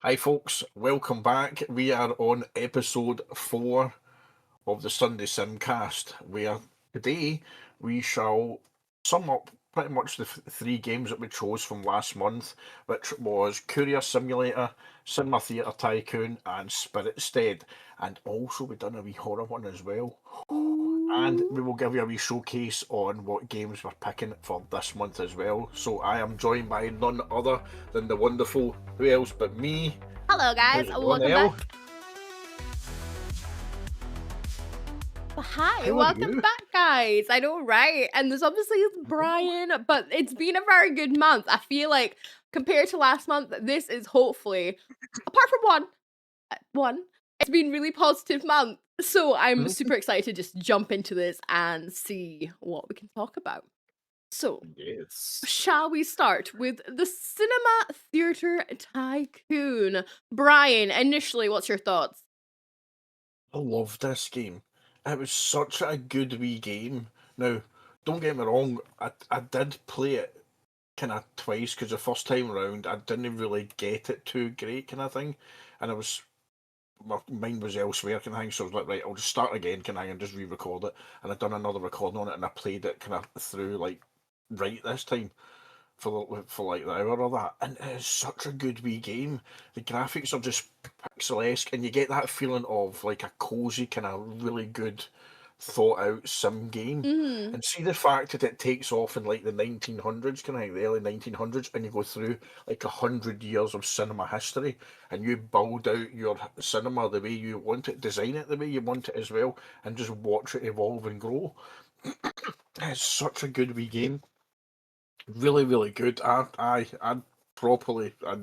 Hi, folks. Welcome back. We are on episode 4 of the Sunday Simcast, where today we shall sum up pretty much the three games that we chose from last month, which was Courier Simulator, Cinema Theater Tycoon, and Spiritstead. And also, we've done a wee horror one as well. And Ooh. we will give you a wee showcase on what games we're picking for this month as well. So I am joined by none other than the wonderful, who else but me? Hello, guys. How's it going, Welcome Elle? back. Hi, How are welcome you? back, guys. I know, right? And there's obviously Brian, but it's been a very good month. I feel like compared to last month, this is hopefully, apart from one, it's been really positive month. So I'm Mhm. super excited to just jump into this and see what we can talk about. So, Yes. shall we start with the Cinema Theater Tycoon? Brian, initially, what's your thoughts? I love this game. It was such a good wee game. Now, don't get me wrong, I did play it kind of twice because the first time round I didn't really get it too great kind of thing, and my mind was elsewhere kind of thing. So I was like, right, I'll just start again kind of thing and just re-record it. And I done another recording on it and I played it kind of through like right this time for like the hour or that, and it is such a good wee game. The graphics are just pixel-esque, and you get that feeling of like a cozy kind of really good thought out sim game. Mhm. And see the fact that it takes off in like the 1900s, kind of like the early 1900s, and you go through like 100 years of cinema history, and you build out your cinema the way you want it, design it the way you want it as well, and just watch it evolve and grow. It's such a good wee game. Really, really good. I properly, I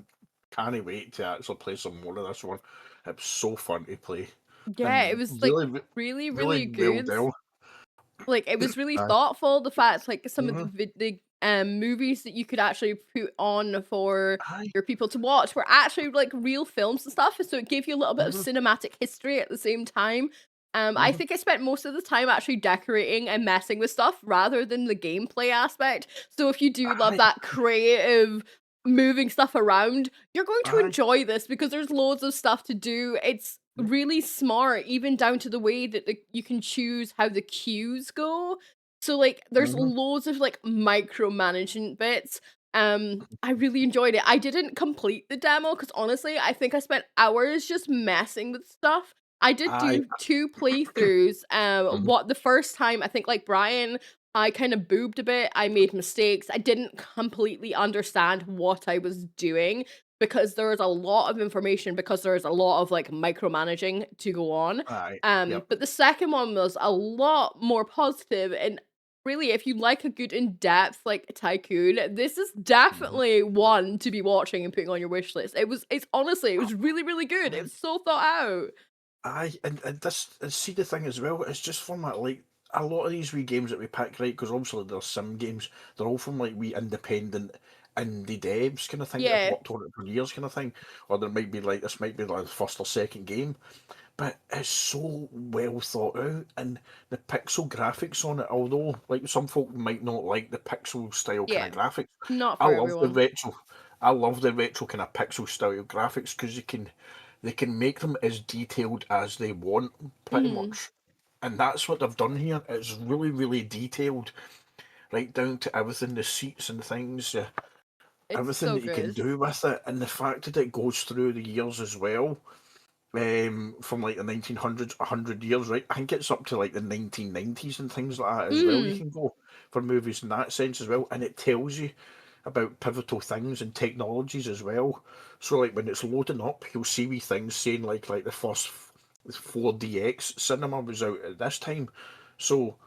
can't wait to actually play some more of this one. It's so fun to play Yeah, it and was, like, really, really, really really well good. done. Like, it was really Aye. thoughtful, the fact, like, some of Mhm. movies that you could actually put on for Aye. your people to watch were actually, like, real films and stuff, so it gave you a little bit of Mhm. cinematic history at the same time. I Mhm. think I spent most of the time actually decorating and messing with stuff rather than the gameplay aspect, so if you do love Aye. that creative moving stuff around, you're going to Aye. enjoy this because there's loads of stuff to do. It's really smart, even down to the way that you can choose how the cues go. So like, there's Mhm. loads of like micromanagement bits. I really enjoyed it. I didn't complete the demo because honestly, I think I spent hours just messing with stuff. I did Aye. do two playthroughs. Mhm. What the first time I think like Brian, I kind of boobed a bit. I made mistakes. I didn't completely understand what I was doing because there is a lot of information because there is a lot of like micromanaging to go on. Aye. Yep. But the second one was a lot more positive and really if you like a good in-depth like tycoon, this is Mhm. definitely one to be watching and putting on your wish list. It's honestly, it was really, really good. It Aye. was so thought out. Aye. And this, and see the thing as well, it's just from that like a lot of these wee games that we pick, right? Because obviously they're sim games. They're all from like wee independent indie devs kind of thing that have Yeah. worked on it for years, kind of thing. Or there might be like this might be like the first or second game, but it's so well thought out, and the pixel graphics on it. Although like some folk might not like the pixel style kind Yeah. of graphics, Not I for love the everyone. retro. I love the retro kind of pixel style graphics because they can make them as detailed as they want, pretty Mhm. much. And that's what they've done here. It's really, really detailed, right down to everything, the seats and things, It's everything so that you can good. do with it, and the fact that it goes through the years as well, from like the 1900s, 100 years, right? I think it's up to like the 1990s and things like that as well. You Mm. can go for movies in that sense as well, and it tells you about pivotal things and technologies as well. So like when it's loading up, you'll see wee things saying like the first 4DX cinema was out at this time. So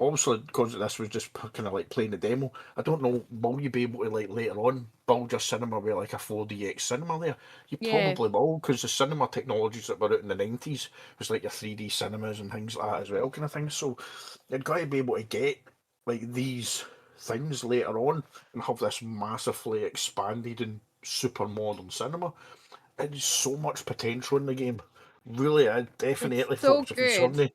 obviously, because this was just kind of like playing the demo, I don't know, will you be able to like later on build your cinema with like a 4DX cinema there? You Yeah. probably will, because the cinema technologies that were out in the 90s was like your 3D cinemas and things like that as well, kind of thing. So you've got to be able to get like these things later on and have this massively expanded and super modern cinema. It's so much potential in the game. Really, It's definitely, so folks, if you good. suddenly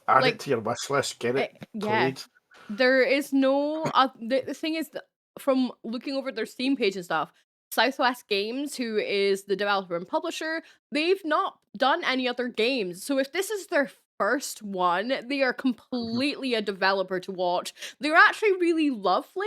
add it Like, to your wish list, get it yeah. played. There is no the thing is that from looking over their Steam page and stuff, Southwest Games, who is the developer and publisher, they've not done any other games. So if this is their first one, they are Mhm. completely a developer to watch. They're actually really lovely.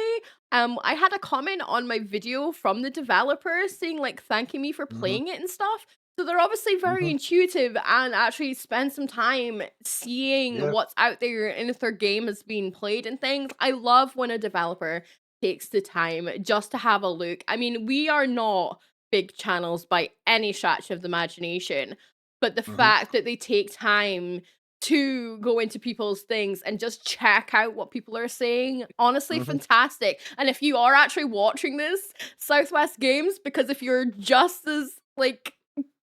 I had a comment on my video from the developer saying like thanking me for Mhm. playing it and stuff. So they're obviously very Mhm. intuitive and actually spend some time seeing Yeah. what's out there and if their game is being played and things. I love when a developer takes the time just to have a look. I mean, we are not big channels by any stretch of the imagination, but the Mhm. fact that they take time to go into people's things and just check out what people are saying, honestly, Mhm. fantastic. And if you are actually watching this, Southwest Games, because if you're just as like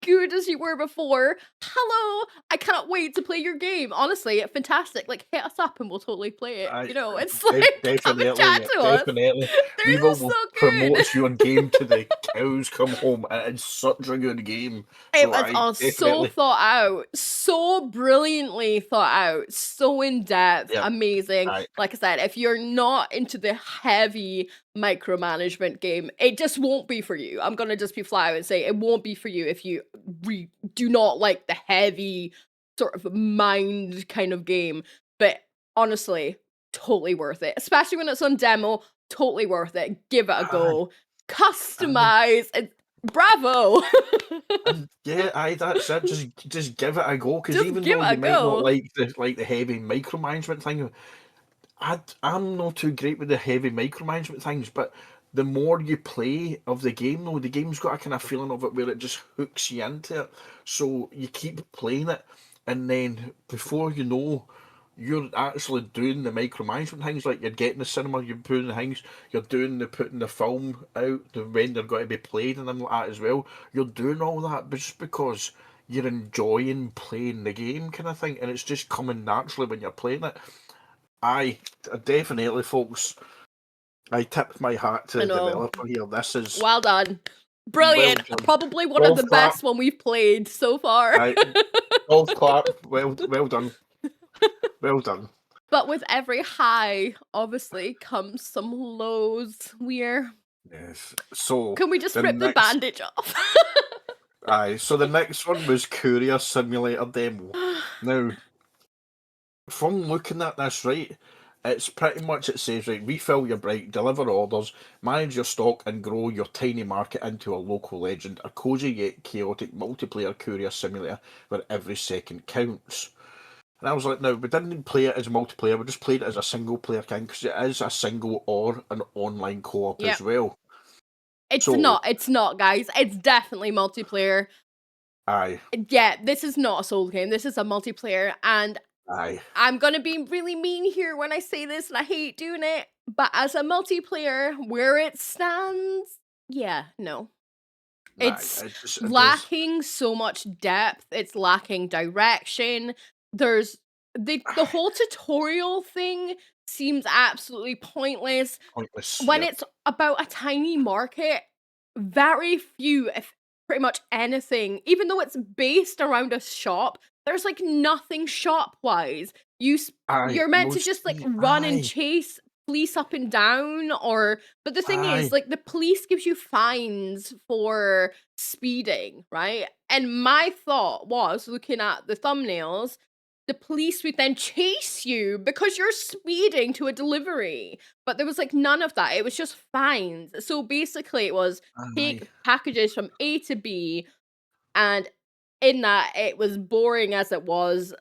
good as you were before, hello, I cannot wait to play your game. Honestly, fantastic. Like, hit us up and we'll totally play it. I You know, it's like, come and chat definitely, to us. definitely. We They're just so will good. promote your game to the cows come home. It's such a good game. It So was I all so definitely, thought out, so brilliantly thought out, so in depth, yeah. amazing. I Like I said, if you're not into the heavy micromanagement game, it just won't be for you. I'm gonna just be flat out and say it won't be for you if you do not like the heavy sort of mind kind of game. But honestly, totally worth it, especially when it's on demo. Totally worth it. Give it a I go. I Customize and bravo. and yeah, that's it. Just give it a go. Because Just even give though it a you might not go. like the heavy micromanagement thing, I'm not too great with the heavy micromanagement things, but the more you play of the game, though, the game's got a kind of feeling of it where it just hooks you into it. So you keep playing it, and then before you know, you're actually doing the micromanagement things. Like you're getting the cinema, you're putting the things, you're doing the putting the film out, the when they're going to be played, and then like that as well. You're doing all that, but just because you're enjoying playing the game, kind of thing, and it's just coming naturally when you're playing it. I definitely, folks. I tip my hat to I the know. developer here. This is Well done. well Brilliant. done. Probably one of the Golf clap. best one we've played so far. I golf clap. Well done. Well done. But with every high, obviously, comes some lows. Yes. So Can we just the rip the next, bandage off? so the next one was Courier Simulator demo. Now, from looking at this, right, it's pretty much it says right, refill your break, deliver orders, manage your stock, and grow your tiny market into a local legend. A cozy yet chaotic multiplayer courier simulator where every second counts. And I was like, no, we didn't play it as multiplayer. We just played it as a single player game because it is a single or an online co-op Yep. as well. It's So, not. It's not, guys. It's definitely multiplayer. aye, Yeah, this is not a solo game. This is a multiplayer. And aye, I'm gonna be really mean here when I say this, and I hate doing it. But as a multiplayer, where it stands, yeah, no. aye. It's It is. lacking so much depth, it's lacking direction. There's the Aye, whole tutorial thing seems absolutely pointless. pointless. When Yep. it's about a tiny market, very few, if pretty much anything, even though it's based around a shop, there's like nothing shop-wise. Aye, You're meant no, to just like see, run and aye, chase police up and down, or but the thing is aye, like the police gives you fines for speeding, right? And my thought was looking at the thumbnails, the police would then chase you because you're speeding to a delivery. But there was like none of that. It was just fines. So basically it was aye, take packages from A to B, and in that it was boring as it was.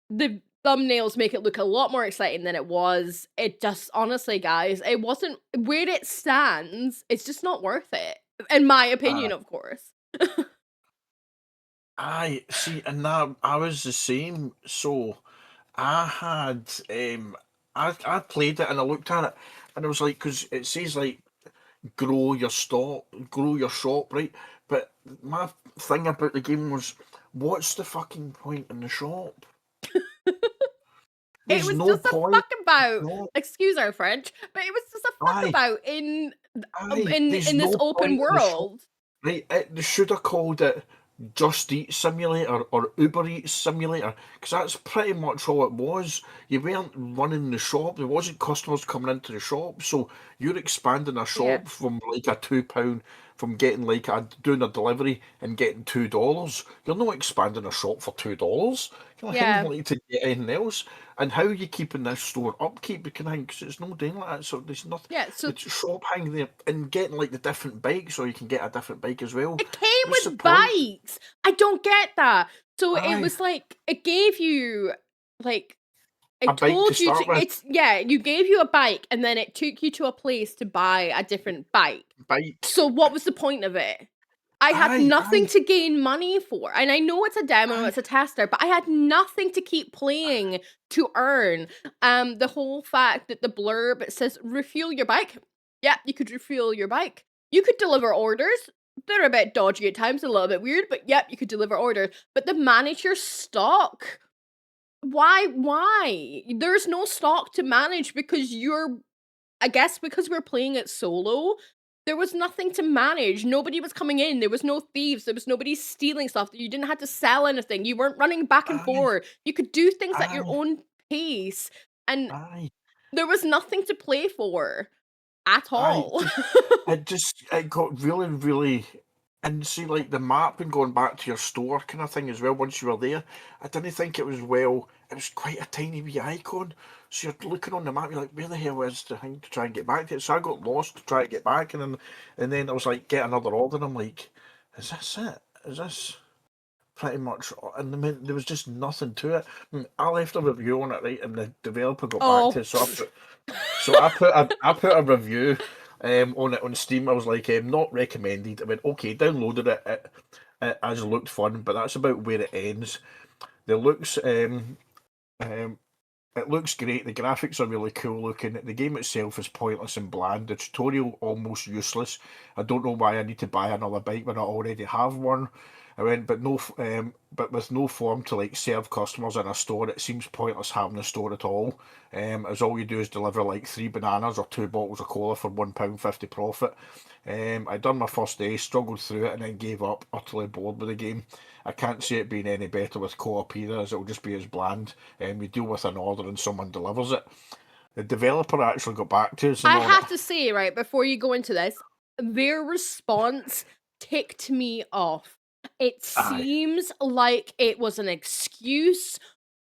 The thumbnails make it look a lot more exciting than it was. It just honestly, guys, it wasn't where it stands, it's just not worth it. In my aye. opinion, of course. Aye, see, and that I was the same. So I had I played it and I looked at it and I was like, because it says like grow your stock, grow your shop, right? But my thing about the game was, what's the fucking point in the shop? It There's was no just a point. fuck about, No, excuse our French, but it was just a fuck aye, about there's in this no open point in the shop, world. right? They should have called it Just Eat Simulator or Uber Eats Simulator, because that's pretty much all it was. You weren't running the shop, there wasn't customers coming into the shop, so you're expanding a Yeah. shop from like a £2 from getting like doing a delivery and getting $2. You're not expanding a shop for $2. You're Yeah. like to get anything else. And how are you keeping this store upkeep? Because it's no doing like that. So there's nothing. Yeah. So It's shop hanging there and getting like the different bikes, or you can get a different bike as well. it came What's the with point? bikes. I don't get that. So it Aye, was like it gave you like a it bike to told you to start with. it's yeah, you gave you a bike and then it took you to a place to buy a different bike. Bike. So what was the point of it? I had Aye, nothing aye, to gain money for. And I know it's a demo, aye, it's a tester, but I had nothing to keep playing to earn. The whole fact that the blurb it says refuel your bike. Yeah, you could refuel your bike. You could deliver orders. They're a bit dodgy at times, a little bit weird, but yep, you could deliver orders. But to manage your stock, why? There's no stock to manage because I guess because we're playing it solo, there was nothing to manage. Nobody was coming in. There was no thieves. There was nobody stealing stuff. You didn't have to sell anything. You weren't running back and aye, forth. You could do things at your aye, own pace. And aye. there was nothing to play for at I all. it got really, really, and see like the map and going back to your store kind of thing as well. Once you were there, I didn't think it was well. It was quite a tiny wee icon, so you're looking on the map. You're like, where the hell is the thing to try and get back to it? So I got lost to try to get back, and then I was like, get another order. And I'm like, is this it? Is this pretty much? And there was just nothing to it. I left a review on it, right, and the developer got back to Oh. it. So I put a review on it on Steam. I was like, not recommended. I went, okay, downloaded it. It as looked fun, but that's about where it ends. The looks um it looks great. The graphics are really cool looking. The game itself is pointless and bland. The tutorial almost useless. I don't know why I need to buy another bike when I already have one. I went, but with no form to like serve customers in a store, it seems pointless having a store at all. As all you do is deliver like 3 bananas or 2 bottles of cola for £1.50 profit. I done my first day, struggled through it, and then gave up, utterly bored with the game. I can't see it being any better with co-op either, as it'll just be as bland. You deal with an order and someone delivers it. The developer actually got back to us and I on it. have to say, right, before you go into this, their response ticked me off. It Aye, seems like it was an excuse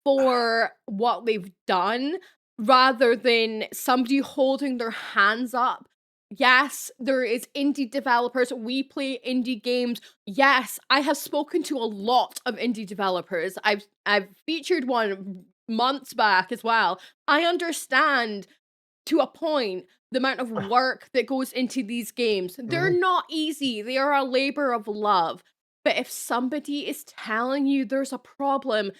for what they've done rather than somebody holding their hands up. Yes, there is indie developers. We play indie games. Yes, I have spoken to a lot of indie developers. I've featured one months back as well. I understand to a point the amount of work that goes into these games. They're mhm, not easy. They are a labor of love. But if somebody is telling you there's a problem,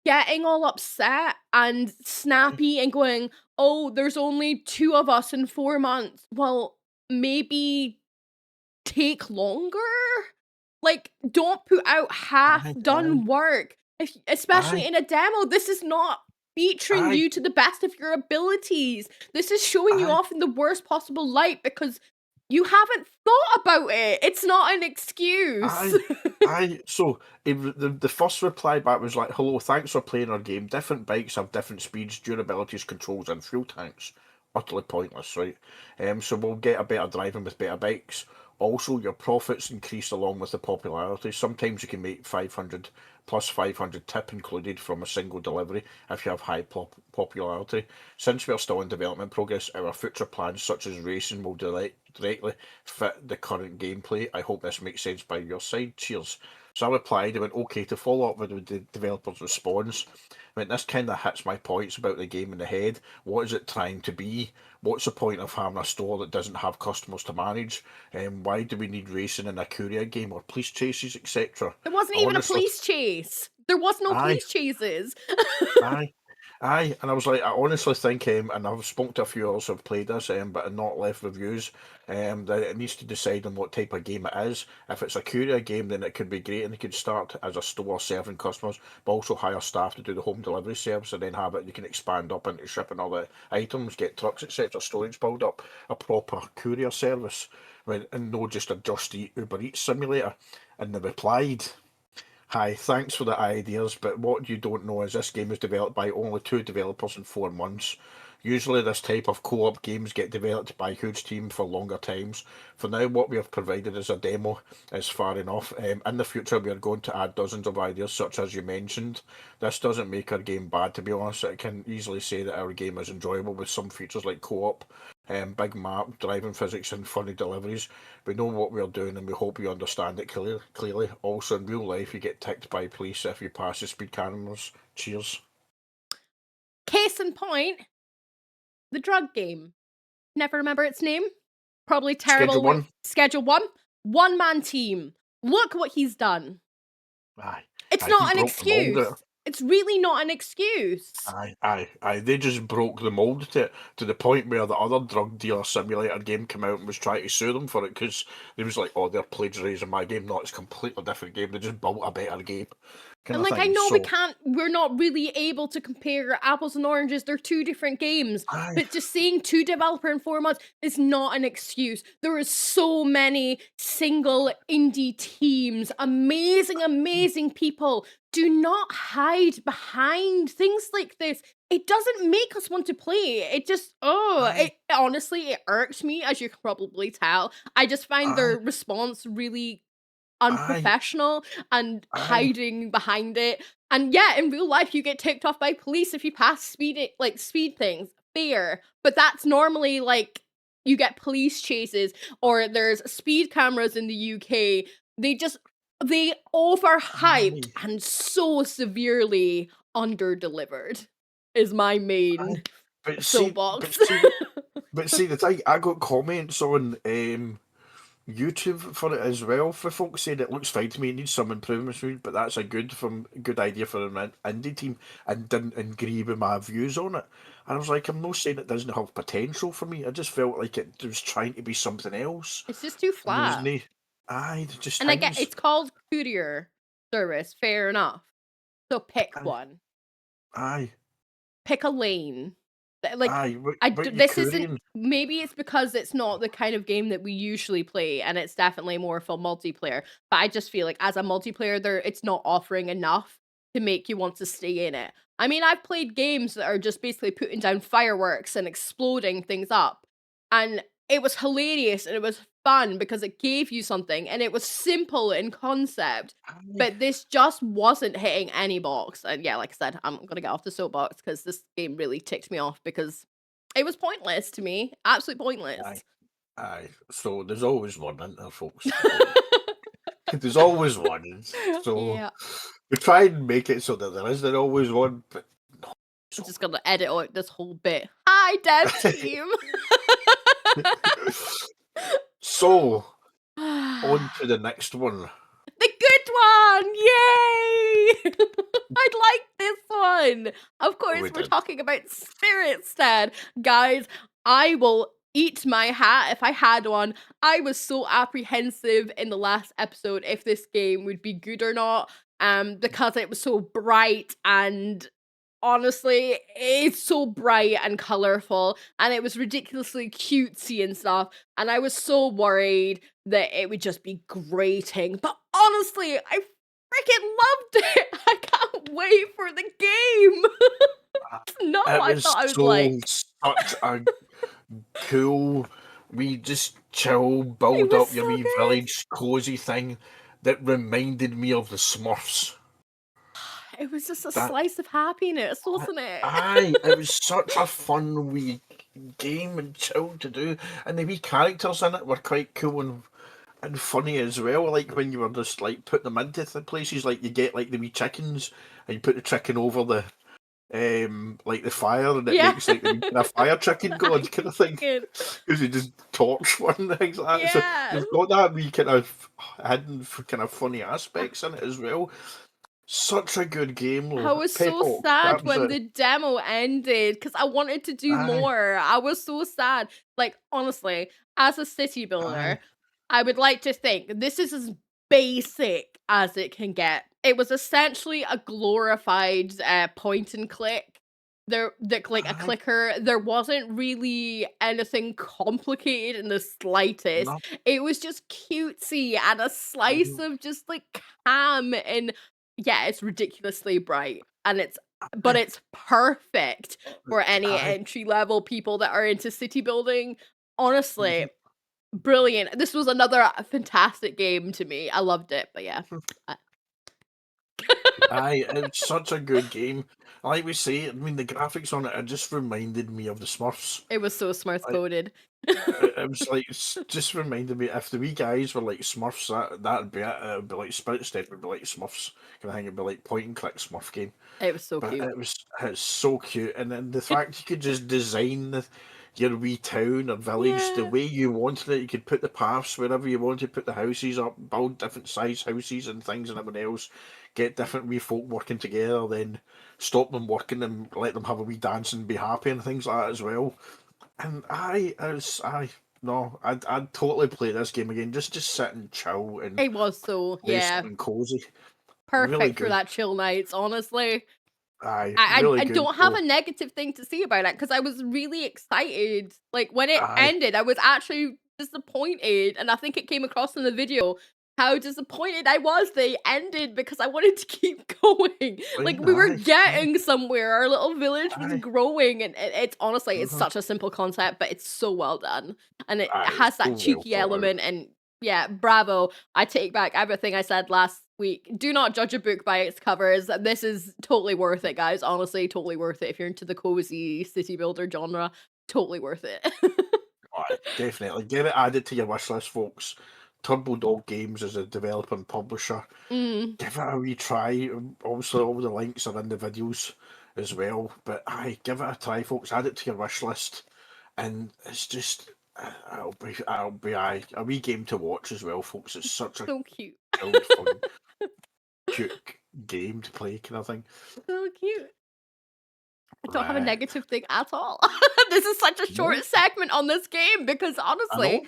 getting all upset and aye, snappy and going, "Oh, there's only 2 of us in 4 months." Well, maybe take longer? Like, don't put out half aye, done work. If especially aye, in a demo, this is not featuring aye, you to the best of your abilities. This is showing you aye, off in the worst possible light because you haven't thought about it. It's not an excuse. aye, aye. So the first reply back was like, "Hello, thanks for playing our game. Different bikes have different speeds, durabilities, controls, and fuel tanks. Utterly pointless, right? So we'll get a better driving with better bikes. Also, your profits increase along with the popularity. Sometimes you can make 500 plus 500 tip included from a single delivery if you have high popularity. Since we are still in development progress, our future plans such as racing will directly fit the current gameplay. I hope this makes sense by your side. Cheers." So I replied, I went, okay, to follow up with the developer's response. I mean, this kind of hits my points about the game in the head. What is it trying to be? What's the point of having a store that doesn't have customers to manage? Why do we need racing in a courier game or police chases, etc.? There wasn't I even a honestly, police chase. There was no aye, police chases. aye, aye, and I was like, I honestly think, and I've spoken to a few others who've played this, but have not left reviews, that it needs to decide on what type of game it is. If it's a courier game, then it could be great, and it could start as a store serving customers, but also hire staff to do the home delivery service, and then have it. You can expand up into shipping all the items, get trucks, etc., storage build up, a proper courier service, right, and not just a Just Eat Uber Eats simulator. And they replied, Hi, thanks for the ideas, but what you don't know is this game was developed by only 2 developers in 4 months. Usually this type of co-op games get developed by a huge team for longer times. For now, what we have provided as a demo is far enough. In the future, we are going to add dozens of ideas, such as you mentioned. This doesn't make our game bad, to be honest. It can easily say that our game is enjoyable with some features like co-op, big map, driving physics, and funny deliveries. We know what we're doing and we hope you understand it clearly. Also, in real life, you get ticked by police if you pass the speed cameras. Cheers. Case in point, the drug game. Never remember its name. Probably terrible. Schedule 1? Schedule 1. One-man team. Look what he's done. Aye. It's Aye, he not an broke the mold excuse. there. It's really not an excuse. Aye. They just broke the mold to the point where the other drug dealer simulator game came out and was trying to sue them for it because they was like, oh, they're plagiarising my game. No, it's a completely different game. They just built a better game. Kind And of like, I thing. know So, we're not really able to compare apples and oranges. They're two different games. aye, But just saying 2 developer in 4 months is not an excuse. There are so many single indie teams, amazing people. Do not hide behind things like this. It doesn't make us want to play. It just, aye, honestly, it irks me, as you can probably tell. I just find aye, their response really aye, unprofessional and aye, hiding behind it. And yeah, in real life, you get ticked off by police if you pass speed things. Fair, but that's normally like you get police chases or there's speed cameras in the UK. They overhyped aye, and so severely underdelivered. Is my aye. main But see, but soapbox. see, the, but see, the thing I got comments on YouTube for it as well. For folks saying it looks fine to me, it needs some improvements, but that's a good idea for an indie team, and didn't agree with my views on it. And I was like, I'm not saying it doesn't have potential for me. I just felt like it was trying to be something else, It's just too and there was flat. no. Aye, just And I get things. it's called courier service, fair enough. So pick Aye, one. aye, Pick a lane. Like aye. What you this isn't, couriering? maybe it's because it's not the kind of game that we usually play and it's definitely more for multiplayer. But I just feel like as a multiplayer there it's not offering enough to make you want to stay in it. I mean, I've played games that are just basically putting down fireworks and exploding things up. And it was hilarious and it was fun because it gave you something and it was simple in concept. Aye, But this just wasn't hitting any box. And yeah, like I said, I'm gonna get off the soapbox because this game really ticked me off because it was pointless to me. Absolutely aye, pointless. aye. So there's always one in there, folks. There's always one. So Yeah. we try and make it so that there isn't always one, but I'm so just gonna edit out this whole bit. Hi, dev team. so on to the next one. The good one! Yay! I like this one. Of course, We we're did. talking about Spiritstead. Guys, I will eat my hat if I had one. I was so apprehensive in the last episode if this game would be good or not, because it was so bright and honestly, it's so bright and colorful, and it was ridiculously cutesy and stuff. And I was so worried that it would just be grating. But honestly, I freaking loved it. I can't wait for the game. It's not It what I was thought I would so like. such a cool, we just chill, It build was up your so wee good. village, cozy thing that reminded me of the Smurfs. It was just a That slice of happiness, wasn't it? aye, it was such a fun wee game and chill to do, and the wee characters in it were quite cool and funny as well. Like when you were just like putting them into the places, like you get like the wee chickens, and you put the chicken over the like the fire, and it Yeah. makes like the wee kind of fire chicken god kind of thing. Chicken. Because you just torch one and things like that. So Yeah. they've got that wee kind of hidden kind of funny aspects in it as well. Such a good game, I though. was so Peppo, sad that was when it. the demo ended because I wanted to do Aye, more. I was so sad. Like, honestly, as a city builder, aye, I would like to think this is as basic as it can get. It was essentially a glorified point and click. Like a aye. clicker. There wasn't really anything complicated in the slightest. No, It was just cutesy and a slice mhm, of just like calm and Yeah, it's ridiculously bright, and it's perfect for any I, entry level people that are into city building. Honestly, mhm. brilliant. This was another fantastic game to me. I loved it, but yeah. Uh, It's such a good game. Like we say, I mean, the graphics on it just reminded me of the Smurfs. It was so Smurfs Like, coded. it was like, just reminded me, if the wee guys were like Smurfs, that'd be it. It'd be like Spiritstead would be like Smurfs. Kind of thing. It'd be like point and click Smurf game. It was so But cute. it's so cute, and then the fact you could just design your wee town or village the Yeah. way you wanted it. You could put the paths wherever you wanted, put the houses up, build different size houses and things and everything else. Get different wee folk working together, then stop them working and let them have a wee dance and be happy and things like that as well. And I no, I'd totally play this game again. Just sit and chill and It was so, play yeah, something cozy. Really perfect for good. that chill nights, honestly. Aye, I really good. don't have So a negative thing to say about it because I was really excited. Like, when it aye. ended, I was actually disappointed, and I think it came across in the video how disappointed I was they ended because I wanted to keep going. Like, Playing, we were aye, getting somewhere, our little village was aye, growing, and it's honestly, it's mhm, such a simple concept, but it's so well done, and it aye, has so that well cheeky thought out. element, and yeah, bravo. I take back everything I said last week. Do not judge a book by its covers. This is totally worth it, guys. Honestly, totally worth it. If you're into the cozy city builder genre, totally worth it. Aye, definitely. Get it added to your wish list, folks. Turbo Dog Games is a developer and publisher. Mm, Give it a wee try. Obviously, all the links are in the videos as well. But aye, give it a try, folks. Add it to your wish list, and it's just it'll be a wee game to watch as well, folks. It's such a so cute. chilled, fun, cute game to play, kind of thing. So cute. I don't have a Aye, negative thing at all. This is such a short no, segment on this game because I honestly,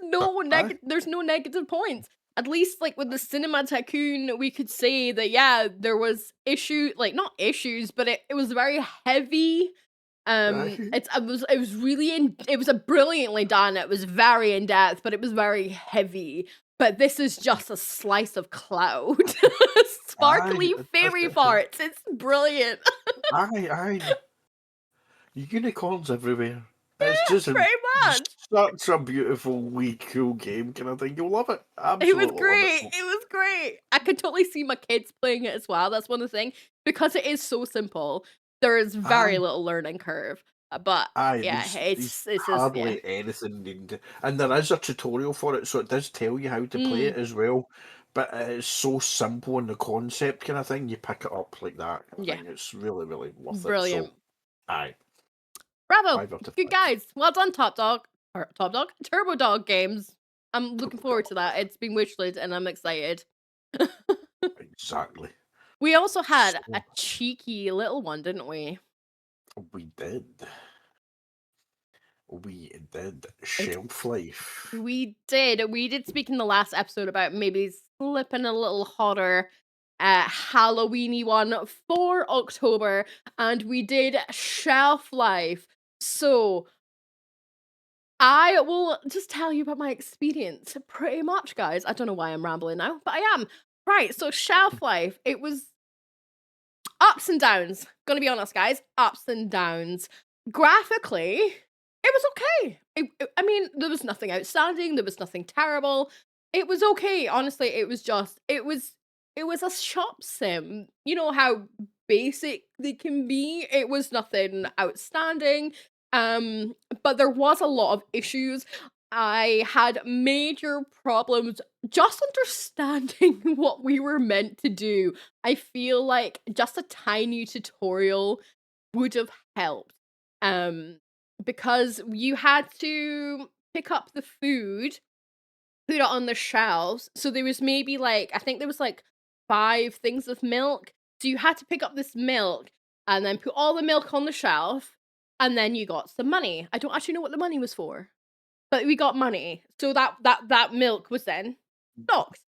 know, but aye, there's no negative points. At least like with the Cinema Tycoon, we could say that yeah, there was not issues, but it was very heavy. aye, It was a brilliantly done. It was very in depth, but it was very heavy. But this is just a slice of cloud. aye. Sparkly fairy farts. It's brilliant. Aye. Unicorns everywhere. It's just Pretty much. such a beautiful, wee, cool game kind of thing. You'll love it. It was Absolutely love it, great. It folks. was great. I could totally see my kids playing it as well. That's one of the things because it is so simple. There is very Aye, little learning curve. But aye. yeah, There's it's just yeah. hardly anything needed, and there is a tutorial for it, so it does tell you how to play Mm, it as well. But it's so simple in the concept kind of thing. You pick it up like that. I yeah. think it's really, really worth it. So, Brilliant. aye, Bravo. 5 out of 5. Good guys. Well done, Top Dog. Or Top Dog? Turbo Dog Games. I'm looking Turbo forward to Dog. that. It's been wishlisted and I'm excited. Exactly. We also had a So cheeky little one, didn't we? we did. We did It's shelf life. We did. We did speak in the last episode about maybe slipping a little hotter Halloweeny one for October, and we did Shelf Life. So I will just tell you about my experience pretty much, guys. I don't know why I'm rambling now, but I am. Right, so Shelf Life, it was ups and downs. Gonna be honest, guys, ups and downs. Graphically, it was okay. I mean, there was nothing outstanding. There was nothing terrible. It was okay. Honestly, it was a shop sim. You know how basic they can be. It was nothing outstanding. But there was a lot of issues. I had major problems just understanding what we were meant to do. I feel like just a tiny tutorial would have helped. Um, because you had to pick up the food, put it on the shelves. So there was maybe like, I think there was like 5 things of milk. So you had to pick up this milk and then put all the milk on the shelf, and then you got some money. I don't actually know what the money was for, but we got money. So that milk was then stocked.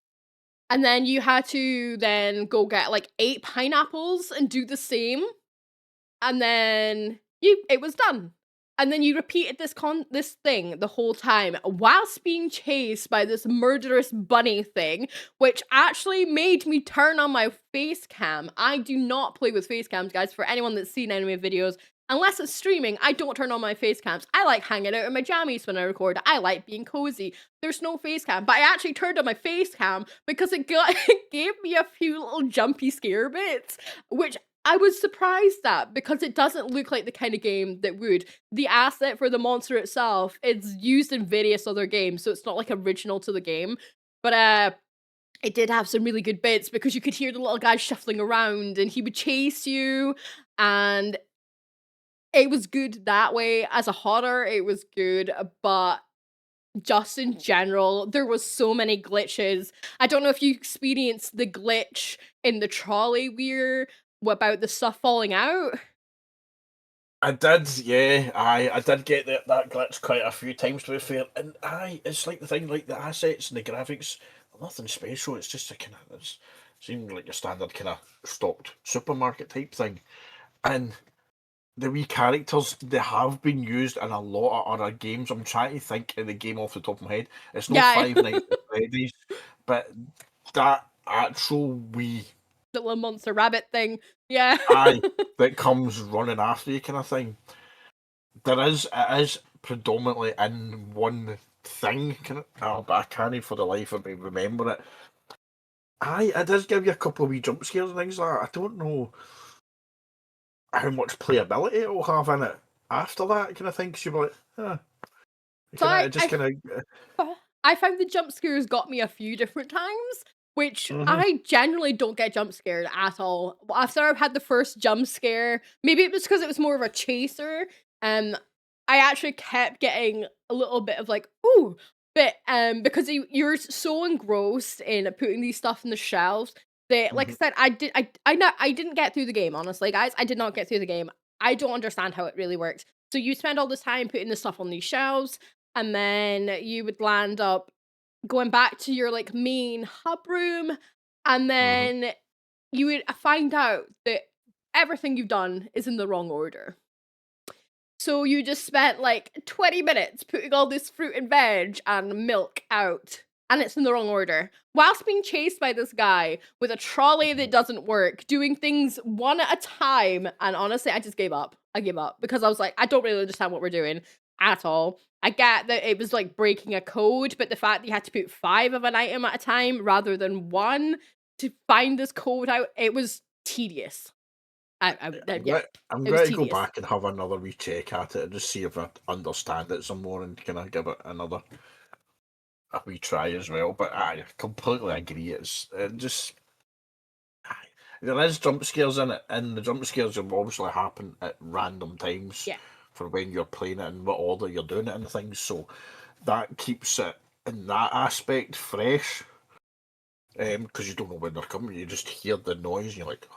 And then you had to then go get like 8 pineapples and do the same, and then you it was done. And then you repeated this thing the whole time whilst being chased by this murderous bunny thing, which actually made me turn on my face cam. I do not play with face cams, guys. For anyone that's seen any of my videos, unless it's streaming, I don't turn on my face cams. I like hanging out in my jammies when I record. I like being cozy. There's no face cam, but I actually turned on my face cam because it gave me a few little jumpy scare bits, which I was surprised at because it doesn't look like the kind of game that would. The asset for the monster itself is used in various other games, so it's not like original to the game. But it did have some really good bits because you could hear the little guy shuffling around and he would chase you, and it was good that way. As a horror, it was good, but just in general, there was so many glitches. I don't know if you experienced the glitch in the trolley about the stuff falling out. I did, yeah. I did get that glitch quite a few times, to be fair. And it's like the thing, like the assets and the graphics, nothing special. It's just a kind of, it seemed like your standard kind of stocked supermarket type thing. And the wee characters, they have been used in a lot of other games. I'm trying to think of the game off the top of my head. It's not Yeah, Five Nights at Freddy's, but that actual wee the little monster rabbit thing. Yeah. eye that comes running after you kind of thing. It is predominantly in one thing, but I can't for the life of me remember it. It does give you a couple of wee jump scares and things like that. I don't know how much playability it'll have in it after that kind of thing. Cause you'll be like, So I found the jump scares got me a few different times, which I generally don't get jump scared at all. After I've had the first jump scare, maybe it was because it was more of a chaser, I actually kept getting a little bit of like, ooh, but because you're so engrossed in putting these stuff in the shelves that, like I said, I didn't get through the game, honestly, guys. I did not get through the game. I don't understand how it really works. So you spend all this time putting the stuff on these shelves, and then you would land up going back to your like main hub room, and then you would find out that everything you've done is in the wrong order. So you just spent like 20 minutes putting all this fruit and veg and milk out, and it's in the wrong order. Whilst being chased by this guy with a trolley that doesn't work, doing things one at a time, and honestly, I just gave up. I gave up because I was like, I don't really understand what we're doing at all. I get that it was like breaking a code, but the fact that you had to put 5 of an item at a time rather than 1 to find this code out, it was tedious. I'm it was going to go tedious. back and have another recheck at it and just see if I understand it some more and kind of give it a wee try as well. But I completely agree. There is jump scares in it, and the jump scares will obviously happen at random times for when you're playing it and what order you're doing it and things. So that keeps it in that aspect fresh. Because you don't know when they're coming, you just hear the noise and you're like, oh,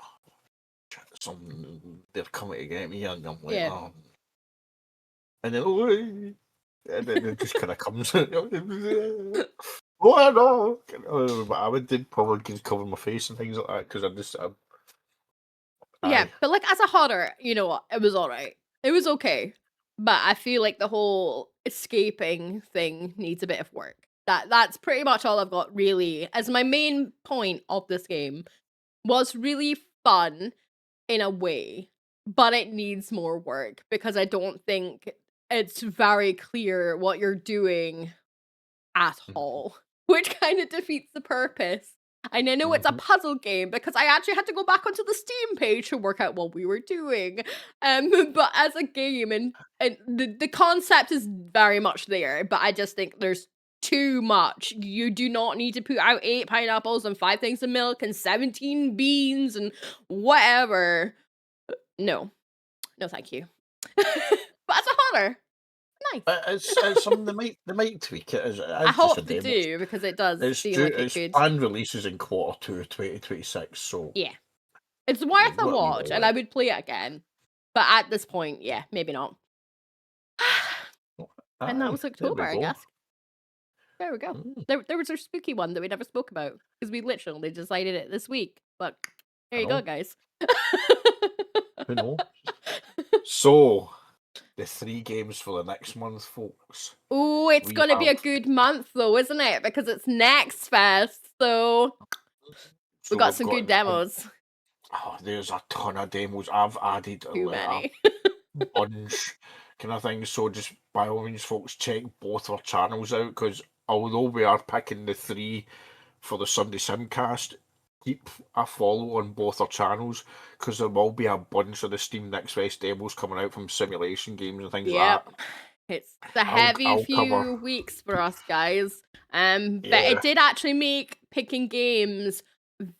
shit, they're coming to get me, and I'm like, oh. And then it just kind of comes. Oh no! But I would probably just cover my face and things like that because yeah, but like as a horror, you know what? It was all right. It was okay, but I feel like the whole escaping thing needs a bit of work. That's pretty much all I've got really as my main point of this game. Was really fun in a way, but it needs more work because I don't think it's very clear what you're doing at all, which kind of defeats the purpose. And I know it's a puzzle game because I actually had to go back onto the Steam page to work out what we were doing. But as a game, and the concept is very much there, but I just think there's too much. You do not need to put out 8 pineapples and 5 things of milk and 17 beans and whatever. No, thank you. But as a horror, nice. It's something they might tweak it. I hope they do because it does seem like it could. Planned releases in Q2 2026, so yeah, it's worth a watch, and I would play it again. But at this point, yeah, maybe not. And that was October, I guess. There we go. There was a spooky one that we never spoke about because we literally decided it this week. But there you go, guys. Who knows? So, the 3 games for the next month, folks. Oh, it's We gonna be have a good month though, isn't it? Because it's Next Fest, so we so got we've some got good demos. there's a ton of demos. I've added Too like a many. bunch kind of thing. So just by all means, folks, check both our channels out because although we are picking the 3 for the Sunday Simcast, keep a follow on both our channels because there will be a bunch of the Steam Next Fest demos coming out from simulation games and things like Yep. that. It's a I'll heavy I'll cover. few weeks for us guys. But it Yeah. did actually make picking games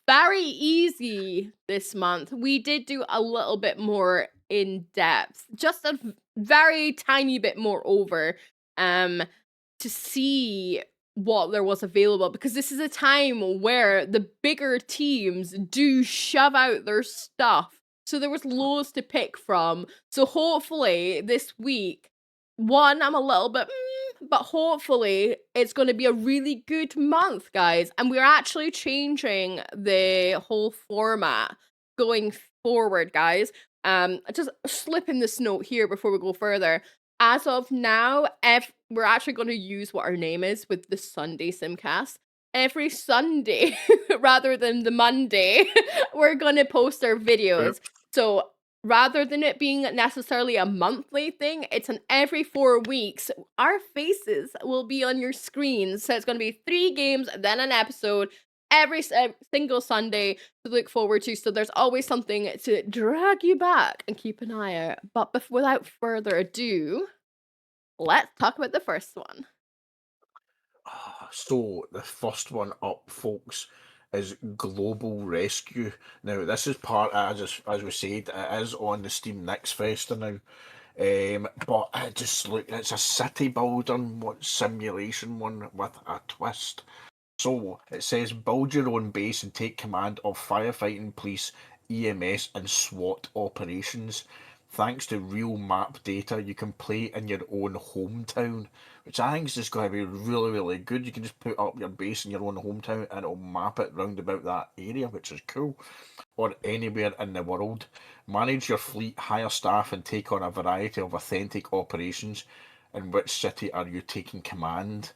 very easy this month. We did do a little bit more in depth, just a very tiny bit more over, to see what there was available because this is a time where the bigger teams do shove out their stuff. So there was loads to pick from. So hopefully this week, one, I'm a little bit, but hopefully it's going to be a really good month, guys. And we're actually changing the whole format going forward, guys. Just slipping this note here before we go further. As of now, if we're actually going to use what our name is with the Sunday Simcast, every Sunday rather than the Monday, we're going to post our videos. So rather than it being necessarily a monthly thing, it's an every 4 weeks. Our faces will be on your screen. So it's going to be 3 games, then an episode every single Sunday to look forward to. So there's always something to drag you back and keep an eye out. But without further ado, let's talk about the first one. So the first one up, folks, is Global Rescue. Now this is part as we said, it is on the Steam Next Fest now. But it just look it's a city building simulation one with a twist. So it says build your own base and take command of firefighting, police, EMS, and SWAT operations. Thanks to real map data, you can play in your own hometown, which I think is just going to be really, really good. You can just put up your base in your own hometown and it'll map it round about that area, which is cool. Or anywhere in the world. Manage your fleet, hire staff, and take on a variety of authentic operations. In which city are you taking command?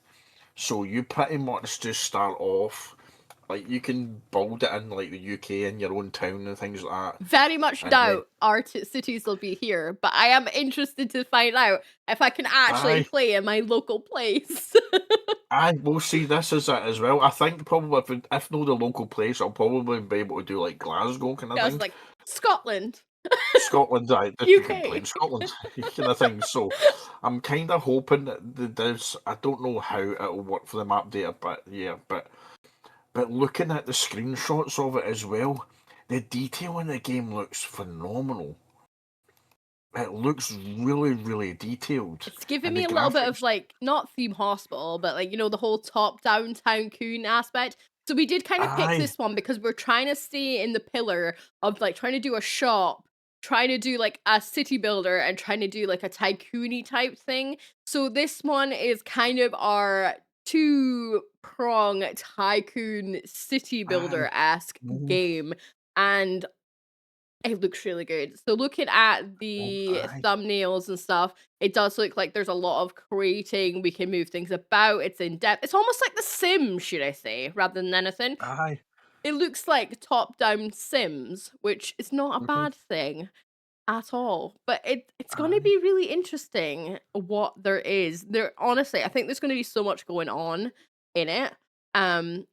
So you pretty much just start off like you can build it in like the UK in your own town and things like that. Very much And then doubt our cities will be here, but I am interested to find out if I can actually aye, play in my local place. we'll see this as it as well. I think probably if no the local place, I'll probably be able to do like Glasgow kind of I was thing. like, Scotland, Scotland, aye, you can play UK. in Scotland, kind of thing. So I'm kind of hoping that there's. I don't know how it'll work for the map data, but yeah, but looking at the screenshots of it as well, the detail in the game looks phenomenal. It looks really, really detailed, It's giving and the me a little bit of graphics. like not theme hospital, but like the whole top down tycoon aspect. So we did kind of pick Aye, this one because we're trying to stay in the pillar of like trying to do a shop, trying to do like a city builder, and trying to do like a tycoony type thing. So this one is kind of our two-prong tycoon city builder aye, esque no, game. And it looks really good. So looking at no, the aye, thumbnails and stuff, it does look like there's a lot of creating. We can move things about. It's in depth. It's almost like The Sims, should I say, rather than anything. aye, It looks like top-down Sims, which is not a mhm, bad thing at all. But it's going to aye, be really interesting what there is. There honestly, I think there's going to be so much going on in it. Um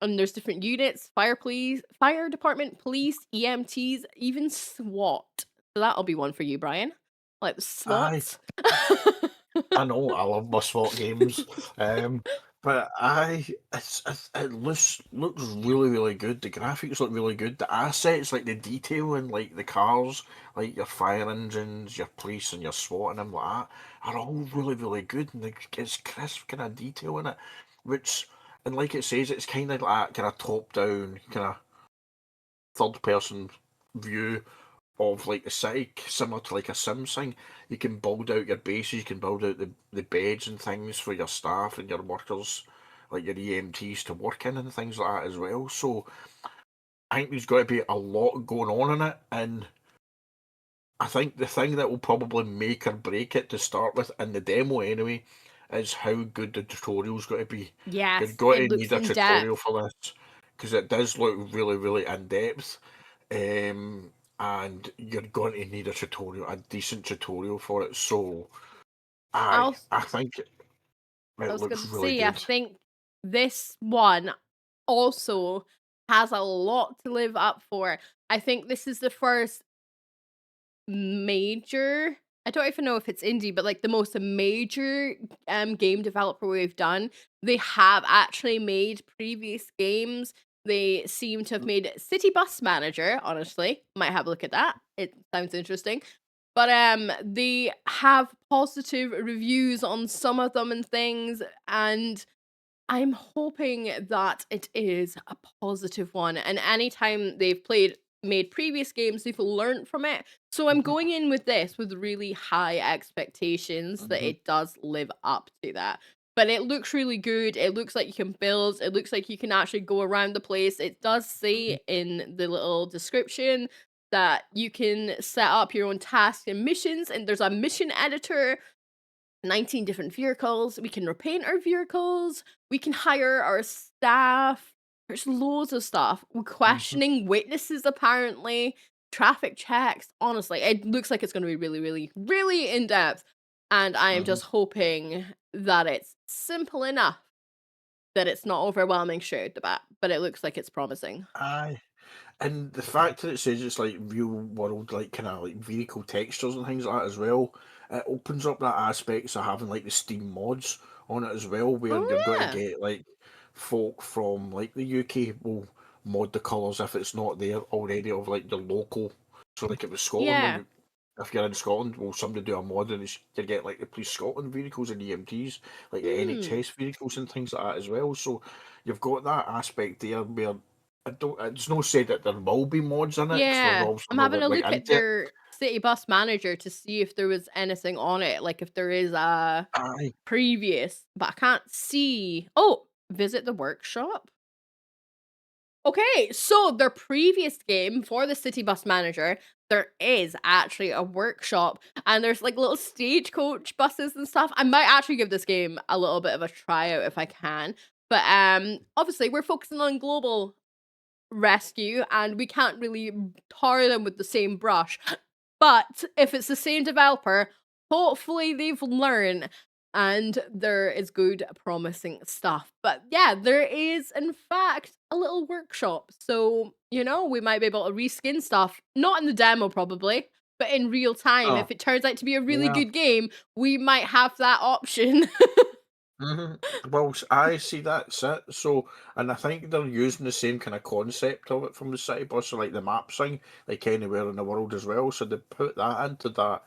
and there's different units, fire department, police, EMTs, even SWAT. So that'll be one for you, Brian. Like the aye. SWATs. I know I love my SWAT games, but it looks really really good. The graphics look really good. The assets, like the detail and like the cars, like your fire engines, your police and your SWAT and them like that, are all really really good. And it's crisp kind of detail in it, which and like it says, it's kind of like kind of top down kind of third person view of like the city, similar to like a Sims thing. You can build out your bases, you can build out the beds and things for your staff and your workers, like your EMTs to work in and things like that as well. So I think there's got to be a lot going on in it, and I think the thing that will probably make or break it to start with, in the demo anyway, is how good the tutorial's got to be. You're Yes, going it to looks need a in tutorial depth. for this, because it does look really, really in depth. And you're going to need a tutorial, a decent tutorial for it. So, I'll I think I it was looks going to really say, I good. think this one also has a lot to live up for. I think this is the first major, I don't even know if it's indie, but like the most major game developer we've done. They have actually made previous games. They seem to have made City Bus Manager, honestly. Might have a look at that. It sounds interesting. But they have positive reviews on some of them and things, and I'm hoping that it is a positive one, and anytime they've made previous games, they've learned from it. So I'm Mhm, going in with this with really high expectations that mhm, it does live up to that. But it looks really good. It looks like you can build. It looks like you can actually go around the place. It does mhm, say in the little description that you can set up your own tasks and missions, and there's a mission editor, 19 different vehicles. We can repaint our vehicles. We can hire our staff. There's loads of stuff. We're mhm. questioning witnesses, apparently. Traffic checks. Honestly, it looks like it's going to be really, really, really in depth. And I am Mhm. just hoping that it's simple enough that it's not overwhelming straight out the bat. But it looks like it's promising. Aye. And the fact that it says it's like real world, like kind of like vehicle textures and things like that as well, it opens up that aspects of having like the Steam mods on it as well, where you're Oh, going to yeah. get like folk from like the UK will mod the colours if it's not there already of like your local. So like if it's Scotland, Yeah. when if you're in Scotland, will somebody do a mod and you get like the Police Scotland vehicles and EMTs, like the Hmm. NHS vehicles and things like that as well. So you've got that aspect there where I don't. It's no said that there will be mods in it because we're Yeah, obviously I'm not having that a big look at into it. their city bus manager to see if there was anything on it, like if there is a Aye. previous, but I can't see. Oh, visit the workshop. Okay, so their previous game for the city bus manager, there is actually a workshop and there's like little stagecoach buses and stuff. I might actually give this game a little bit of a tryout if I can. But obviously we're focusing on global rescue and we can't really tar them with the same brush. But if it's the same developer, hopefully they've learned and there is good promising stuff. But yeah, there is in fact a little workshop. So, we might be able to reskin stuff, not in the demo probably, but in real time. Oh, If it turns out to be a really yeah. good game, we might have that option. hmm Well, I see that's it. So, and I think they're using the same kind of concept of it from the city bus, so like the map thing, like anywhere in the world as well. So they put that into that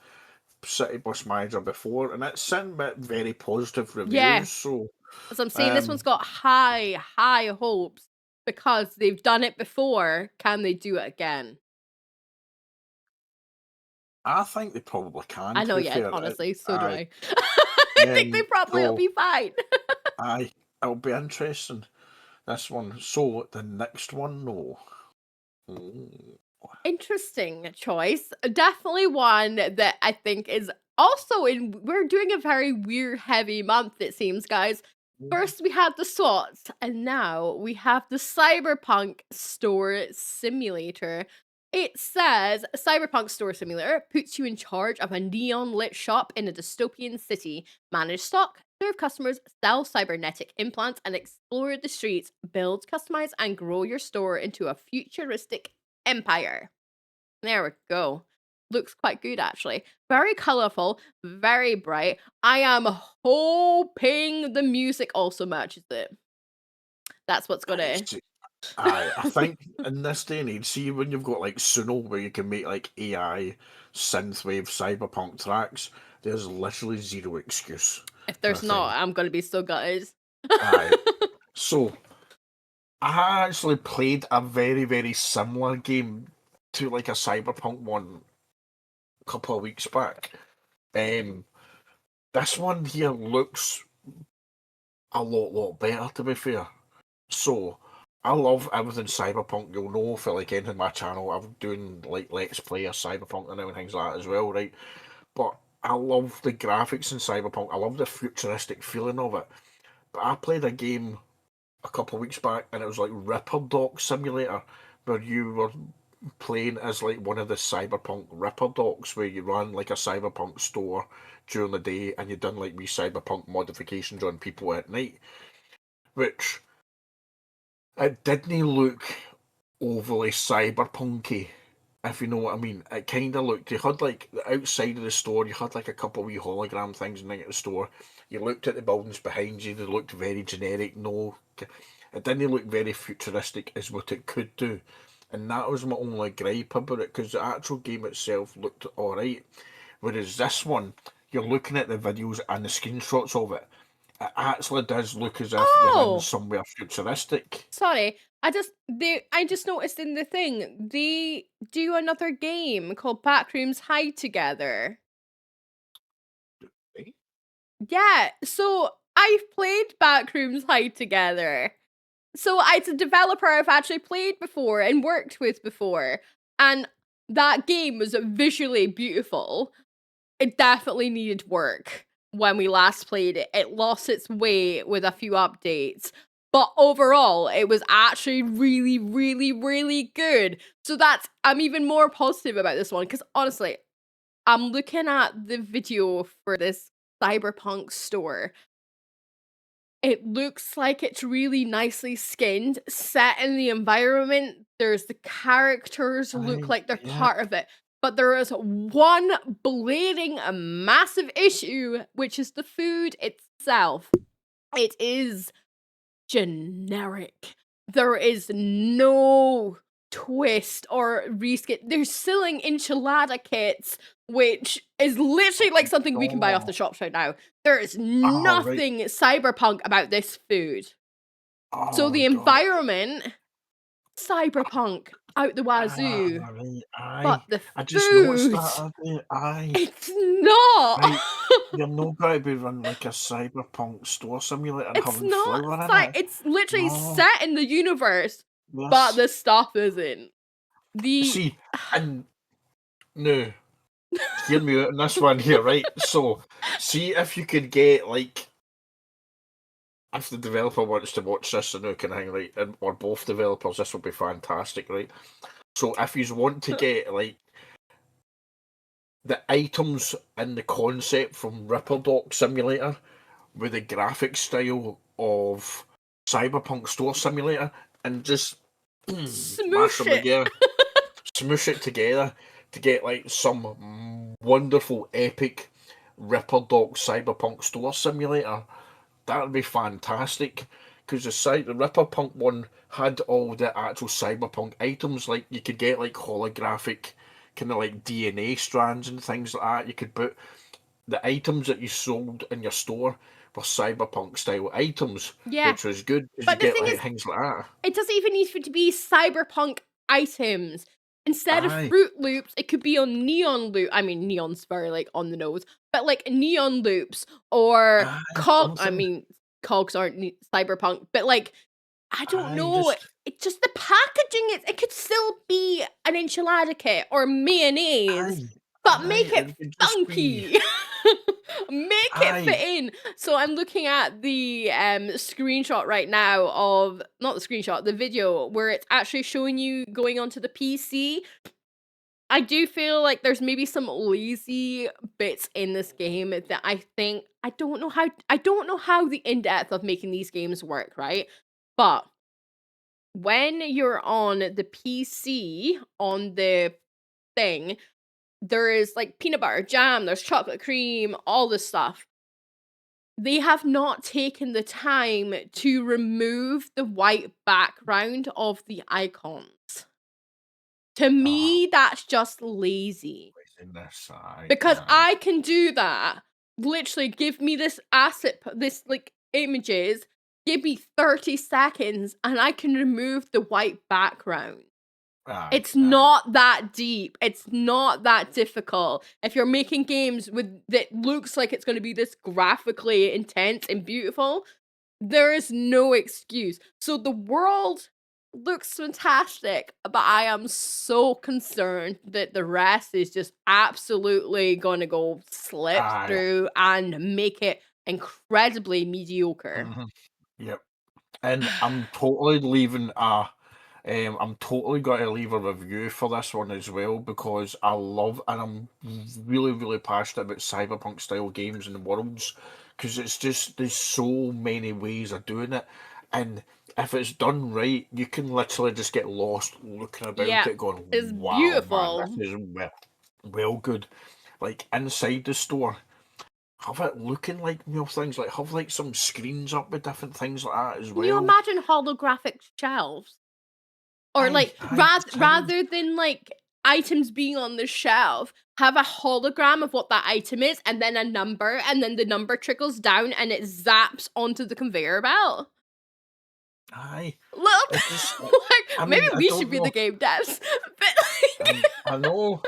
city bus manager before, and it's sitting with very positive Yeah, reviews. So, as I'm saying, this one's um, got high, high hopes because they've done it before. Can they do it again? I think they probably can. I To know, be yeah, fair, honestly, so do aye. I. I think they probably will So, be fine. aye, it'll be interesting. This one. So the next one, no. Mm. Interesting choice. Definitely one that I think is also in we're doing a very weird heavy month, it seems, guys. Mhm. First we had the SWAT, and now we have the Cyberpunk Store Simulator. It says Cyberpunk Store Simulator puts you in charge of a neon lit shop in a dystopian city. Manage stock, serve customers, sell cybernetic implants, and explore the streets. Build, customize, and grow your store into a futuristic empire. There we go. Looks quite good actually. Very colorful, very bright. I am hoping the music also matches it. That's what's gonna It's, I think in this day and age, see when you've got like Suno where you can make like AI synthwave cyberpunk tracks, there's literally zero excuse If for a there's thing. not, I'm gonna be so gutted. Aye. So I actually played a very, very similar game to like a cyberpunk one a couple of weeks back. Um this one here looks a lot better to be fair. So I love everything cyberpunk. You'll know for like anything on my channel, I'm doing like Let's Play or Cyberpunk and things like that as well, right? But I love the graphics in Cyberpunk. I love the futuristic feeling of it. But I played a game a couple of weeks back, and it was like Ripper Doc Simulator, where you were playing as like one of the cyberpunk Ripper Docs, where you ran like a cyberpunk store during the day, and you done like wee cyberpunk modifications on people at night, which it didn't look overly cyberpunky, if you know what I mean. It kind of looked, you had like the outside of the store, you had like a couple of wee hologram things in at the store. You looked at the buildings behind you, they looked very generic. No, it didn't look very futuristic as what it could do. And that was my only gripe about it, because the actual game itself looked alright. Whereas this one, you're looking at the videos and the screenshots of it, it actually does look as if you're in Oh, somewhere futuristic. sorry. I just noticed in the thing they do another game called Backrooms Hide Together. Right? Yeah, so I've played Backrooms Hide Together. So it's a developer I've actually played before and worked with before, and that game was visually beautiful. It definitely needed work when we last played it. It lost its way with a few updates, but overall, it was actually really, really, really good. So I'm even more positive about this one, because honestly, I'm looking at the video for this cyberpunk store. It looks like it's really nicely skinned, set in the environment. There's the characters look like they're Yeah. part of it. But there is one blaring a massive issue, which is the food itself. It is generic. There is no twist or reskin. They're selling enchilada kits, which is literally like something we can buy off Oh, the shops right now. There is oh, right. nothing cyberpunk about this food. So Oh the god. environment, cyberpunk out the Ah, wazoo, right. but Aye. the I just noticed food, that. Aye. it's not. Right. You're not going to be running like a cyberpunk store simulator and It's having not flour in it. it's literally No. set in the universe, but Yes. the stuff isn't. The See, and no, hear me out on this one here, right? So, see if you could get like, if the developer wants to watch this and who can hang right, and or both developers, this would be fantastic, right? So if you want to get like the items and the concept from Ripper Doc Simulator with the graphic style of Cyberpunk Store Simulator, and just mash smoosh them it. together, smoosh it together to get like some wonderful, epic Ripper Doc Cyberpunk Store Simulator. That would be fantastic. Because the Ripper Punk one had all the actual cyberpunk items, like you could get like holographic kind of like DNA strands and things like that. You could put the items that you sold in your store were cyberpunk style items, Yeah, which was good because you but the get thing like is, things like that. it doesn't even need to be cyberpunk items. Instead of Aye, Fruit Loops, it could be on neon loop. I mean, neon's very like on the nose, but like neon loops or aye, cog. I something. mean, cogs aren't cyberpunk, but like I don't Aye, know. just It just the packaging. It could still be an enchilada kit or mayonnaise, aye, but aye. make it It could just be funky. Make it fit aye. in. So I'm looking at the screenshot right now of not the screenshot, the video where it's actually showing you going onto the PC. I do feel like there's maybe some lazy bits in this game that I don't know how the in-depth of making these games work, right? But when you're on the PC on the thing, there is like peanut butter, jam, there's chocolate cream, all this stuff. They have not taken the time to remove the white background of the icons. To Ah, me, that's just lazy. in this, aye, Because aye, I can do that. Literally, give me this asset, this like images, give me 30 seconds, and I can remove the white background. aye, It's aye. not that deep. It's not that difficult. If you're making games with that looks like it's going to be this graphically intense and beautiful, there is no excuse. So the world looks fantastic, but I am so concerned that the rest is just absolutely gonna go slip Aye. through and make it incredibly mediocre. Mhm. Yep. And I'm totally leaving I'm totally going to leave a review for this one as well because I love and I'm really, really passionate about cyberpunk style games and worlds because it's just there's so many ways of doing it, and if it's done right, you can literally just get lost looking about Yeah, it, going, it's "Wow, man, beautiful. this is well good." Like inside the store, have it looking like things like have like some screens up with different things like that as Can you well. imagine holographic shelves? Or, Aye, like, aye, just sounds. rather than, like, items being on the shelf, have a hologram of what that item is, and then a number, and then the number trickles down, and it zaps onto the conveyor belt. Aye, Little it just. like, I maybe mean, I we should don't be the know. game devs, but, like I know.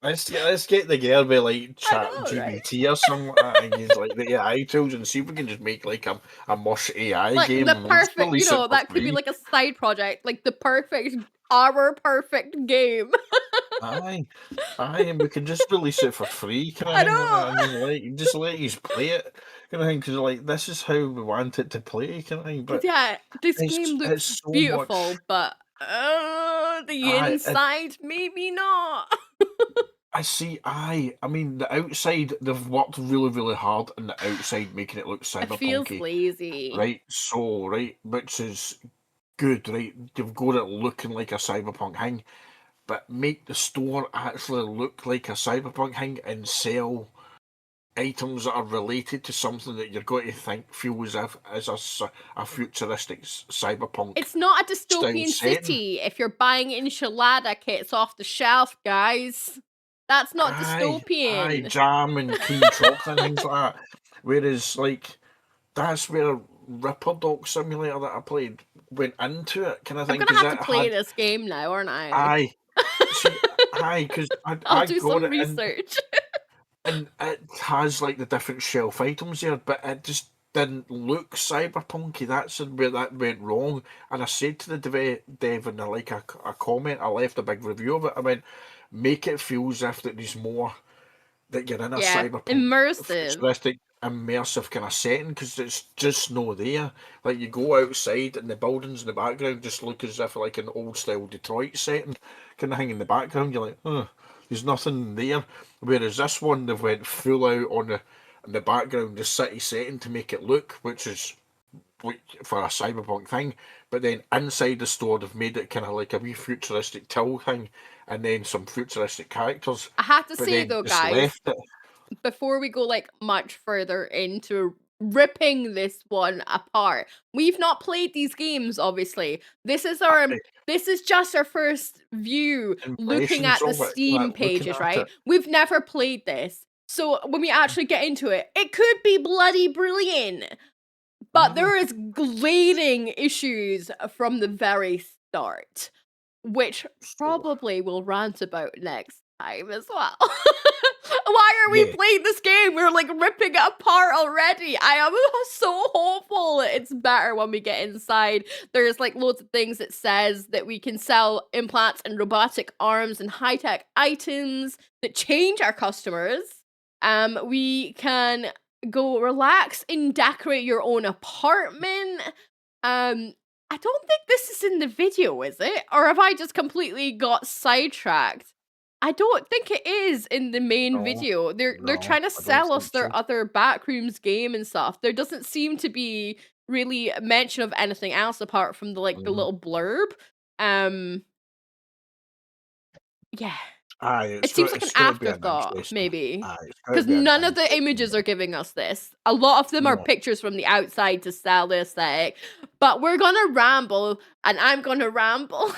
Let's get the girl with like I Chat know, right? GBT or something like that and use like the AI tools and see if we can just make like a Mush AI Like, game the and we'll just perfect release it for that could be, free. like, a side project, like, the perfect our perfect game. Aye, aye, and we can just release it for free, kind of I thing, know. and just let you play it, kind of thing, because like this is how we want it to play, kind of thing. But Yeah, this game it's looks so much. beautiful, but, the Aye, inside, maybe not. I see. I mean, the outside they've worked really, really hard on the outside, making it look It feels cyberpunky, lazy. right? So, right, which is good, right? You've got it looking like a cyberpunk thing, but make the store actually look like a cyberpunk thing and sell items that are related to something that you're going to think feel as if is a futuristic cyberpunk It's not a style dystopian setting. city if you're buying enchilada kits off the shelf, guys. That's not Aye, dystopian. jam and cream chocolate and things like that. Whereas, like, that's where Ripper Dog Simulator that I played went into it, kind of I'm thing, gonna because have to it play had, this game now, aren't I? aye, see, aye, because I'll I do got some it in, research. and it has like the different shelf items there, but it just didn't look cyberpunky. That's where that went wrong. And I said to the dev in like a comment, I left a big review of it. I went, make it feel as if that there's more that you're in a Yeah, cyberpunk immersive. futuristic immersive kind of setting because it's just no there. Like you go outside and the buildings in the background just look as if like an old style Detroit setting kind of thing in the background. You're like, there's nothing there. Whereas this one they've went full out on the background, the city setting to make it look, which is like for a cyberpunk thing. But then inside the store they've made it kind of like a wee futuristic till thing, and then some futuristic characters. I have to But say then though, just guys, left it. before we go like much further into ripping this one apart, we've not played these games, obviously. This is just our first view looking Impressions at the of it, Steam like looking pages, at right? it. We've never played this. So when we actually get into it, it could be bloody brilliant. But Mhm. there is glaring issues from the very start, which So probably we'll rant about next time as well. Why are we yeah, playing this game? We're like ripping it apart already. I am so hopeful it's better when we get inside. There's like loads of things it says that we can sell implants and robotic arms and high-tech items that change our customers. We can go relax and decorate your own apartment. I don't think this is in the video, is it? Or have I just completely got sidetracked? I don't think it is in the main no, video. They're no, trying to I don't sell us think so. their other backrooms game and stuff. There doesn't seem to be really a mention of anything else apart from the Mhm. little blurb. Um yeah. Aye, It seems like an it's got to be an afterthought, interesting. maybe. Aye, it's got to Because be an none of the interesting images are game. giving us this. A lot of them are No, pictures from the outside to sell the aesthetic. But we're gonna ramble, and I'm gonna ramble.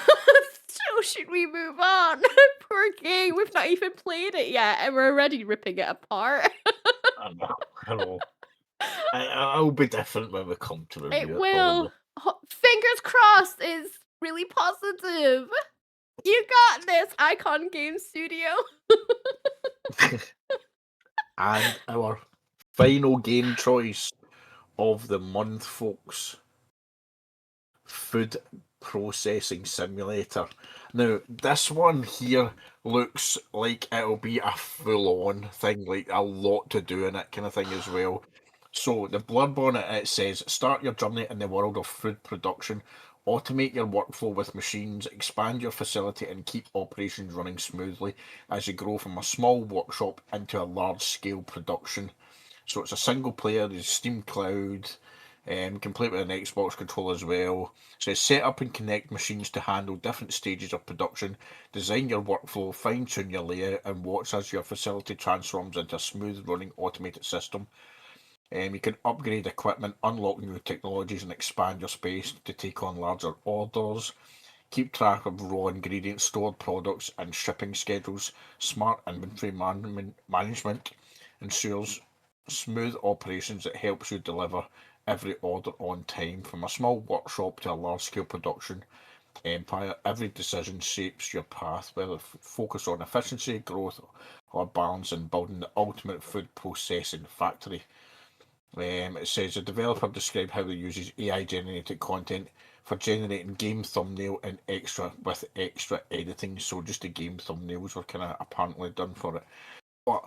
So should we move on? Poor game, we've not even played it yet, and we're already ripping it apart. I know, I know. I'll be different when we come to It review it, will. probably. Fingers crossed is really positive. You got this, Icon Game Studio. And our final game choice of the month, folks. Food processing simulator. Now, this one here looks like it'll be a full-on thing, like a lot to do in it kind of thing as well. So the blurb on it, it says, start your journey in the world of food production, automate your workflow with machines, expand your facility and keep operations running smoothly as you grow from a small workshop into a large-scale production. So it's a single player, there's Steam Cloud, complete with an Xbox controller as well. So set up and connect machines to handle different stages of production, design your workflow, fine tune your layout, and watch as your facility transforms into a smooth running automated system. You can upgrade equipment, unlock new technologies, and expand your space to take on larger orders. Keep track of raw ingredients, stored products, and shipping schedules. Smart inventory management ensures smooth operations that helps you deliver every order on time. From a small workshop to a large-scale production empire, every decision shapes your path, whether focus on efficiency, growth, or balance in building the ultimate food processing factory. It says the developer described how it uses AI generated content for generating game thumbnail and extra editing. So just the game thumbnails were kind of apparently done for it. But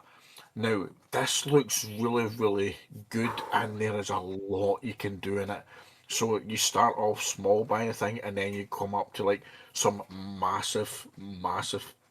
now this looks really good, and there is a lot you can do in it. So you start off small by a thing, and then you come up to like some massive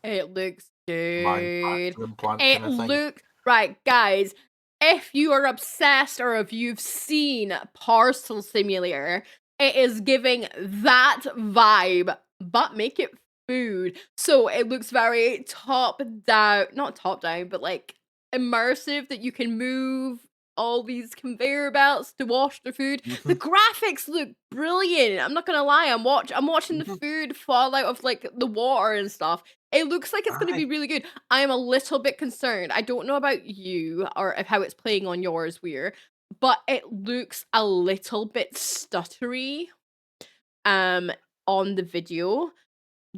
It looks good. manufacturing plant It kind of thing. looks right, guys. If you are obsessed or if you've seen Parcel Simulator, it is giving that vibe, but make it food. So it looks very top down, not top down, but like immersive that you can move all these conveyor belts to wash the food. The Mhm, graphics look brilliant. I'm not gonna lie. I'm watching the mhm. food fall out of like the water and stuff. It looks like it's gonna be Aye, really good. I am a little bit concerned. I don't know about you or if how it's playing on yours, Weir, but it looks a little bit stuttery um on the video.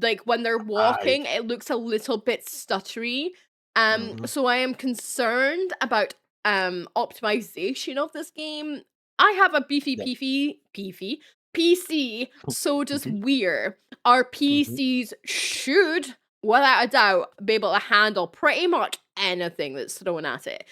Like when they're aye. walking, it looks a little bit stuttery. Mhm. So I am concerned about optimization of this game. I have a Yep. beefy PC, so does Mhm, Weir. Our mhm. PCs should, without a doubt, be able to handle pretty much anything that's thrown at it.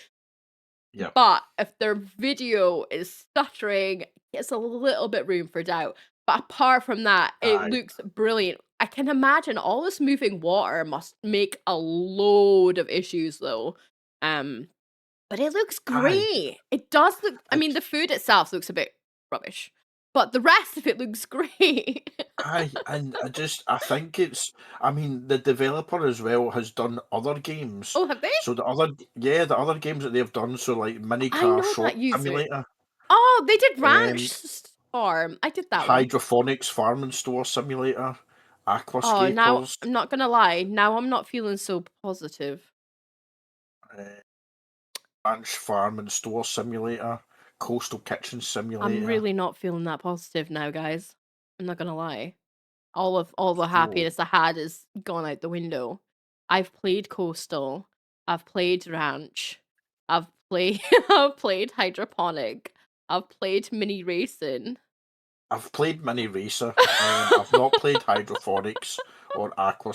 Yep. But if their video is stuttering, it's a little bit room for doubt. But apart from that, it Aye. looks brilliant. I can imagine all this moving water must make a load of issues though. Um, but it looks Aye. great. It does look, I mean, It's the food itself looks a bit rubbish, but the rest of it looks great. aye, and I think it's I mean, the developer as well has done other games. Oh, have they? So the other games that they've done, so like Mini I Car know Short that user. Simulator, Oh, they did um, Farm. I did that one. Hydroponics Farm and Store Simulator, Oh, now Aquascapers, I'm not gonna lie. Now I'm not feeling so positive. uh, Ranch Farm and Store Simulator, Coastal Kitchen I'm Simulator. really not feeling that positive now, guys. I'm not gonna lie. All the So happiness I had is gone out the window. I've played Coastal. I've played Ranch. I've played I've played Hydroponic. I've played Mini Racing. I've played Mini Racer. I've not played Hydroponics or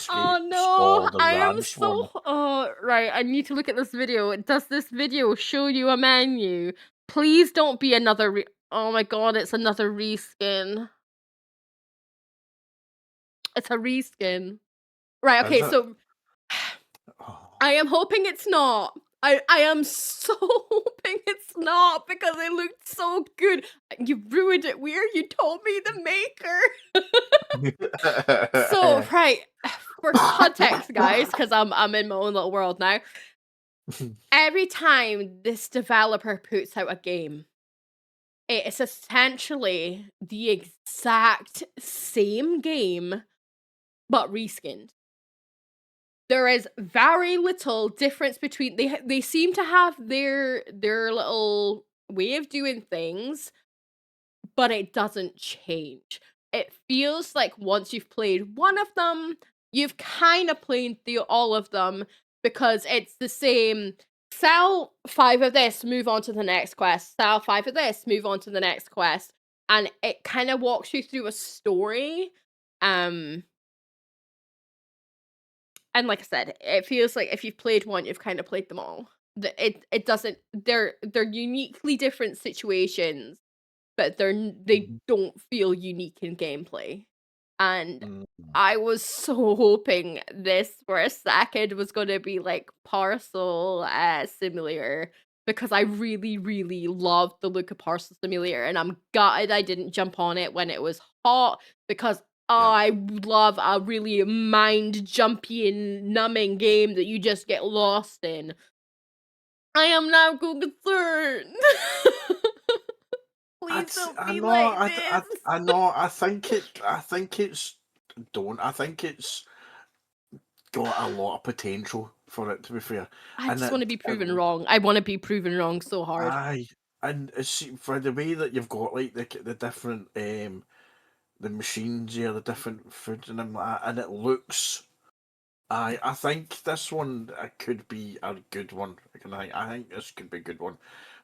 Oh Aquascapes no, or the I am Ranch so one. oh right, I need to look at this video. Does this video show you a menu? Please don't be another oh my god, it's another reskin. It's a reskin. Right, Is okay, it? so Oh. I am hoping it's not. I am so hoping it's not because it looked so good. You ruined it, Weird. You told me the maker. So, right, for context, guys, because I'm in my own little world now. Every time this developer puts out a game, it is essentially the exact same game but reskinned. There is very little difference between they seem to have their little way of doing things, but it doesn't change. It feels like once you've played one of them, you've kind of played through all of them because it's the same. Sell 5 of this, move on to the next quest. Sell 5 of this, move on to the next quest. And it kind of walks you through a story. Um, and like I said, it feels like if you've played one, you've kind of played them all. It doesn't. They're uniquely different situations, but they Mhm. don't feel unique in gameplay. And Mhm. I was so hoping this for a second was gonna be like Parcel Simulator because I really, really loved the look of Parcel Simulator, and I'm gutted I didn't jump on it when it was hot because Yep. I love a really mind jumpy and numbing game that you just get lost in. I am now concerned. Please don't I be know, like this. I know. I think it's don't. I think it's got a lot of potential for it. To be fair, I and just wanna be proven wrong. I wanna be proven wrong so hard. aye, and it's for the way that you've got like the different the machines here, the different foods and them like that, and it looks. I think this one could be a good one. I think this could be a good one,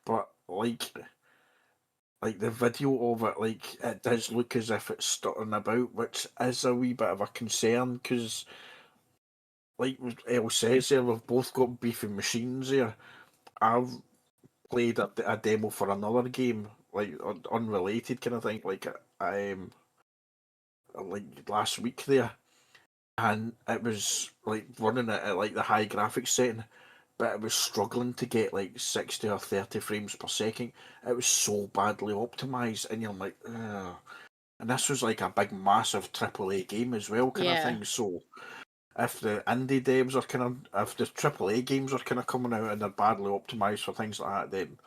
but like the video of it, like it does look as if it's stuttering about, which is a wee bit of a concern because, like El says there, we've both got beefy machines here. I've played a demo for another game, like unrelated kind of thing, like last week there, and it was like running it at like the high graphics setting, but it was struggling to get like 60 or 30 frames per second. It was so badly optimized, and you're like, ugh. And this was like a big, massive AAA game as well, kind of Yeah. thing. So if the indie devs are if the AAA games are kind of coming out and they're badly optimized for things like that, then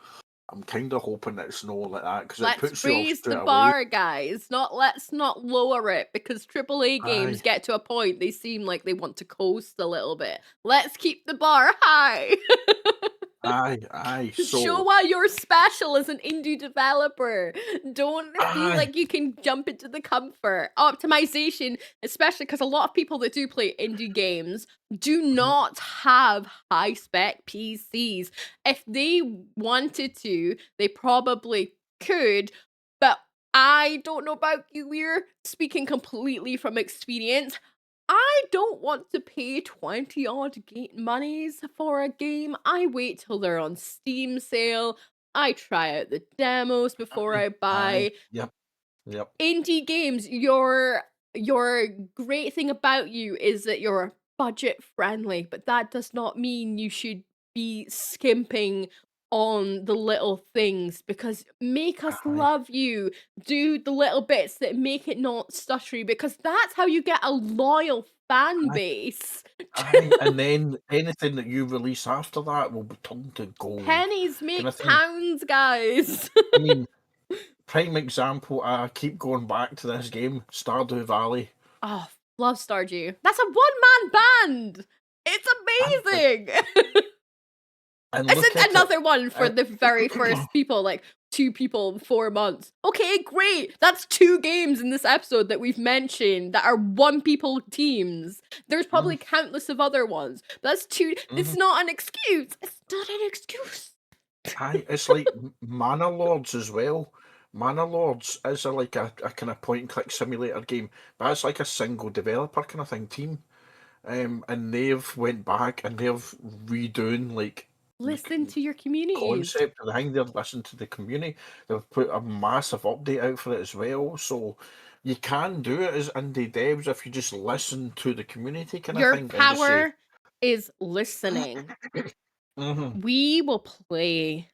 I'm kind of hoping that it's no like that because it Let's puts you off raise the straight away. bar, guys. Let's not lower it because AAA games Aye, get to a point they seem like they want to coast a little bit. Let's keep the bar high. aye. Show So, why you're special as an indie developer. Don't feel aye, like you can jump into the comfort. Optimization, especially because a lot of people that do play indie games do mhm, not have high spec PCs. If they wanted to, they probably could, but I don't know about you. We're speaking completely from experience. I don't want to pay 20 odd monies for a game. I wait till they're on Steam sale. I try out the demos before aye, I aye, buy. yep, yep, Indie games, your great thing about you is that you're budget friendly, but that does not mean you should be skimping on the little things because make us aye, love you. Do the little bits that make it not stuttery because that's how you get a loyal fan aye, base. aye. And then anything that you release after that will be turned to gold, Pennies kind of make thing. pounds, guys. I mean, prime example, I keep going back to this game, Stardew Valley. Oh, love Stardew. That's a one-man band. It's And, amazing. look Isn't at it. another one for And, the very first people, like 2 people in 4 months. Okay, great. That's 2 games in this episode that we've mentioned that are one people teams. There's mhm, probably countless of other ones. But that's two. It's mhm. not an excuse. It's not an excuse. Aye, it's like Manor Lords as well. Manor Lords is a kind of point and click simulator game, but it's like a single developer kind of thing team. And they've went back and they've redoing like the Listen to your communities. concept of the thing. They've listened to the community. They've put a massive update out for it as well. So you can do it as indie devs if you just listen to the community kind of Your thing and just say, power is listening. mm-hmm, We will play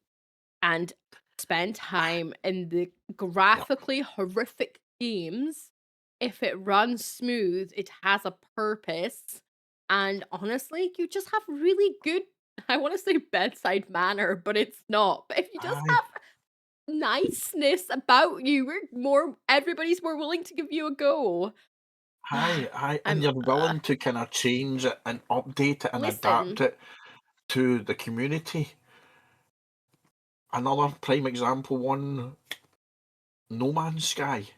and spend time in the yep, graphically horrific games. If it runs smooth, it has a purpose. And honestly, you just have really good, I want to say bedside manner, but it's not. But if you just aye, have niceness about you, everybody's more willing to give you a go. and I'm you're willing to kind of change it and update it and adapt listen. it to the community. Another prime example one, No Man's Sky.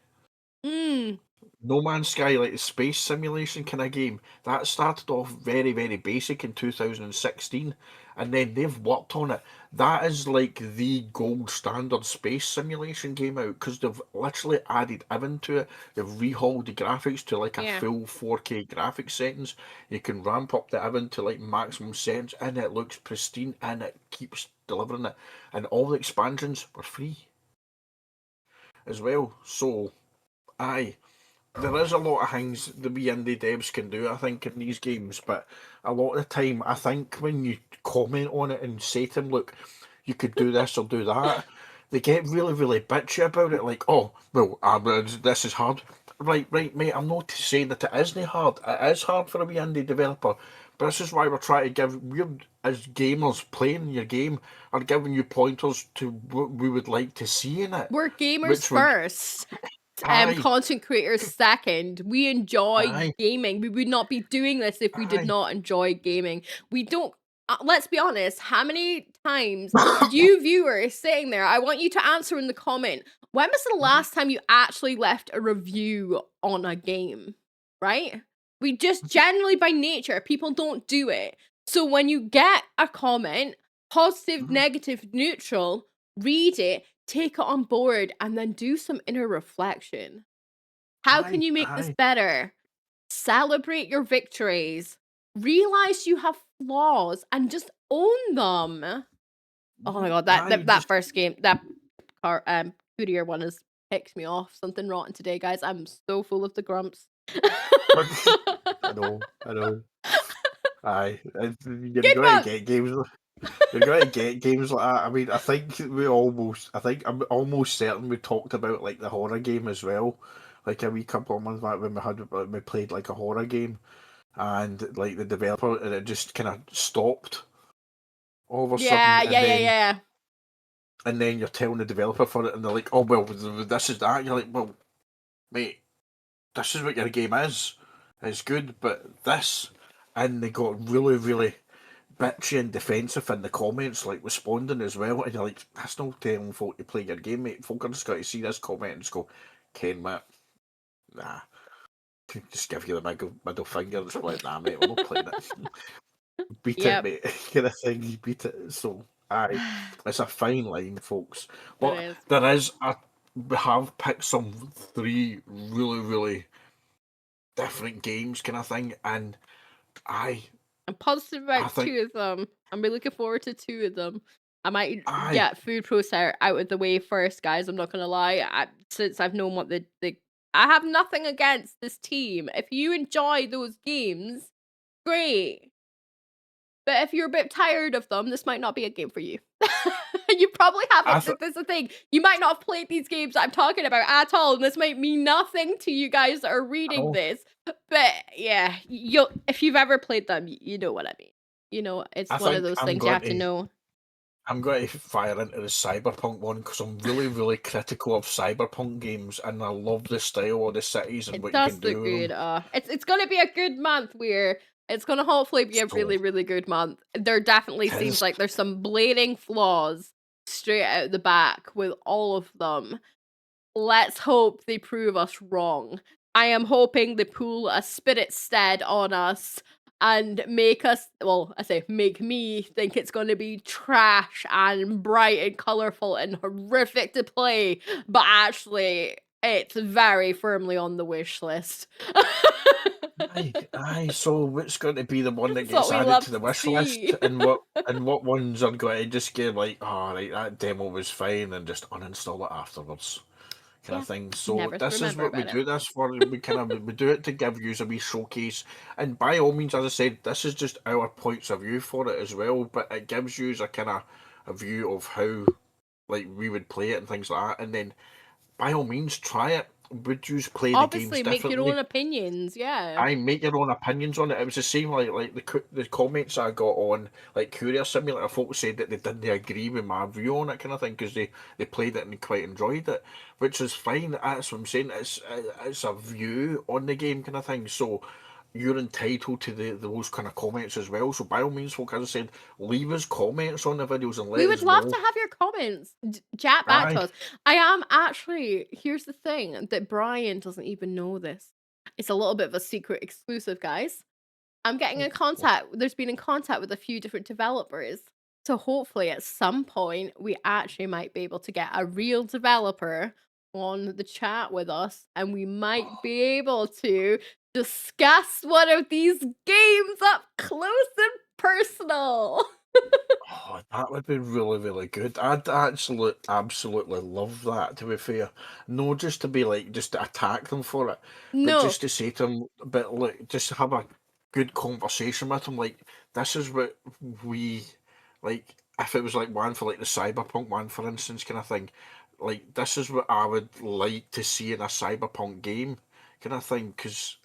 Mm. No Man's Sky, like the space simulation kind of game, that started off very, very basic in 2016, and then they've worked on it. That is like the gold standard space simulation game out because they've literally added everything to it. They've rehauled the graphics to like a Yeah. full 4K graphics settings. You can ramp up the everything to like maximum settings, and it looks pristine, and it keeps delivering it. And all the expansions were free as well. So, aye, there is a lot of things the wee indie devs can do, I think, in these games, but a lot of the time, I think when you comment on it and say to them, look, you could do this or do that, they get really, really bitchy about it, like, oh, well, this is hard. Right, mate, I'm not saying that it isn't hard. It is hard for a wee indie developer, but this is why we're trying to give, we're, as gamers playing your game, are giving you pointers to what we would like to see in it. We're gamers Which would, first. aye, Content creators second. We enjoy aye, gaming. We would not be doing this if we did aye. not enjoy gaming. We don't. Let's be honest. How many times you viewers sitting there? I want you to answer in the comment. When was the last time you actually left a review on a game? Right? We just generally by nature people don't do it. So when you get a comment, positive, Mhm. negative, neutral, read it, take it on board, and then do some inner reflection. How can Aye, you make this aye. better? Celebrate your victories. Realize you have flaws and just own them. Oh my god, that Aye, that, that just first game, that Courier one has picked me off. Something rotten today, guys. I'm so full of the grumps. I know, I know. Aye, you're Good going to month. get games. You're going to get games like that. I mean, I think I'm almost certain we talked about like the horror game as well, like a wee couple of months back when we played like a horror game, and like the developer and it just kind of stopped all of a Yeah, sudden, yeah, yeah, yeah. and then you're telling the developer for it, and they're like, oh well, this is that. You're like, well, mate, this is what your game is. It's good, but this, and they got really, really bitchy and defensive in the comments, like responding as well. And you're like, that's not telling folk to play your game, mate. Folk are just got to see this comment and just go, Ken, mate, nah. Just give you the middle finger and just like, nah, mate, we're not playing it. Beat it, Yep. mate. Kind of thing. You beat it. So, aye, it's a fine line, folks. It But is. there is a. We have picked some three really, really different games, kind of thing, and I I'm positive I about think two of them. I'm really looking forward to two of them. I might I get food processor out of the way first, guys. I'm not gonna lie. Since I've known what I have nothing against this team. If you enjoy those games, great. But if you're a bit tired of them, this might not be a game for you. You probably I haven't. th- This is the thing. You might not have played these games I'm talking about at all, and this might mean nothing to you guys that are reading oh, this. But yeah, you'll if you've ever played them, you know what I mean. You know, it's I one of think those things you have to know. I'm going to fire into the cyberpunk one because I'm really really critical of cyberpunk games and I love the style of the cities and It what you can does do look with good. them. It's gonna be a good month. It's gonna hopefully be a So really really good month. There definitely it seems is. like there's some blading flaws straight out the back with all of them. Let's hope they prove us wrong. I am hoping they pull a Spiritstead on us and make us, well, I say make me think it's going to be trash and bright and colorful and horrific to play, but actually it's very firmly on the wish list. Aye. So what's going to be the one that That's what gets we added love to the to wish list, see. and what ones are going to just get like, oh right, that demo was fine, and just uninstall it afterwards, kind of Yeah, thing. So never to this is remember what we about it. do this for. We do it to give you a wee showcase, and by all means, as I said, this is just our points of view for it as well. But it gives you a kind of a view of how like we would play it and things like that. And then by all means, try it. Would you play the games Obviously, make your differently? own opinions. Yeah. I make your own opinions on it. It was the same like the comments I got on like Courier Simulator. Folks said that they didn't agree with my view on it, kind of thing, because they played it and quite enjoyed it, which is fine. That's what I'm saying. It's a view on the game, kind of thing. So you're entitled to those kind of comments as well. So by all means, folk, as I said, leave us comments on the videos and We let would us love know. to have your comments. Chat back Aye. to us. I am actually, here's the thing that Brian doesn't even know this. It's a little bit of a secret exclusive, guys. I'm getting in contact. There's been in contact with a few different developers. So hopefully at some point we actually might be able to get a real developer on the chat with us and we might be able to discuss one of these games up close and personal. Oh, that would be really, really good. I'd actually absolutely love that, to be fair. No, just to be like, just to attack them for it, but No, just to say to them, but like, just to have a good conversation with them. Like, this is what we, like, if it was like one for like the Cyberpunk one, for instance, kind of thing, like, this is what I would like to see in a Cyberpunk game, kind of thing, because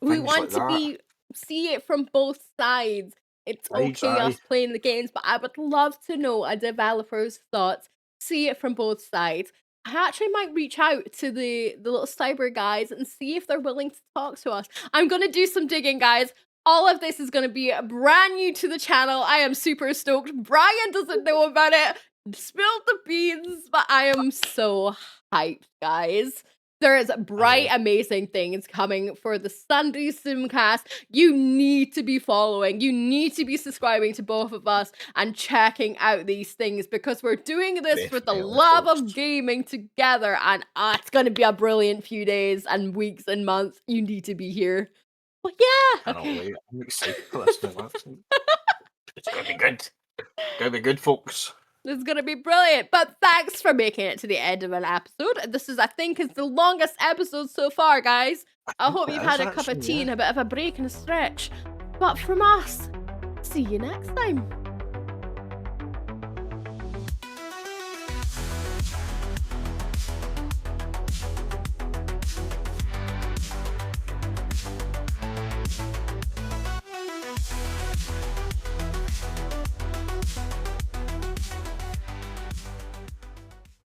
we things like want to that, see it from both sides. It's sides, okay aye, us playing the games, but I would love to know a developer's thoughts. See it from both sides. I actually might reach out to the little cyber guys and see if they're willing to talk to us. I'm gonna do some digging, guys. All of this is gonna be brand new to the channel. I am super stoked. Brian doesn't know about it. Spilled the beans, but I am so hyped, guys. There is bright, aye. amazing things coming for the Sunday Simcast. You need to be following. You need to be subscribing to both of us and checking out these things because we're doing this for the Definitely, love folks. of gaming together. And it's going to be a brilliant few days and weeks and months. You need to be here. But yeah, Cannot okay. wait. I'm excited for this now. It's gonna be good. Gonna be good, folks. This is gonna be brilliant. But thanks for making it to the end of an episode. This is, I think, is the longest episode so far, guys. I hope you've It had is a cup of actually, tea yeah. and a bit of a break and a stretch. But from us, see you next time.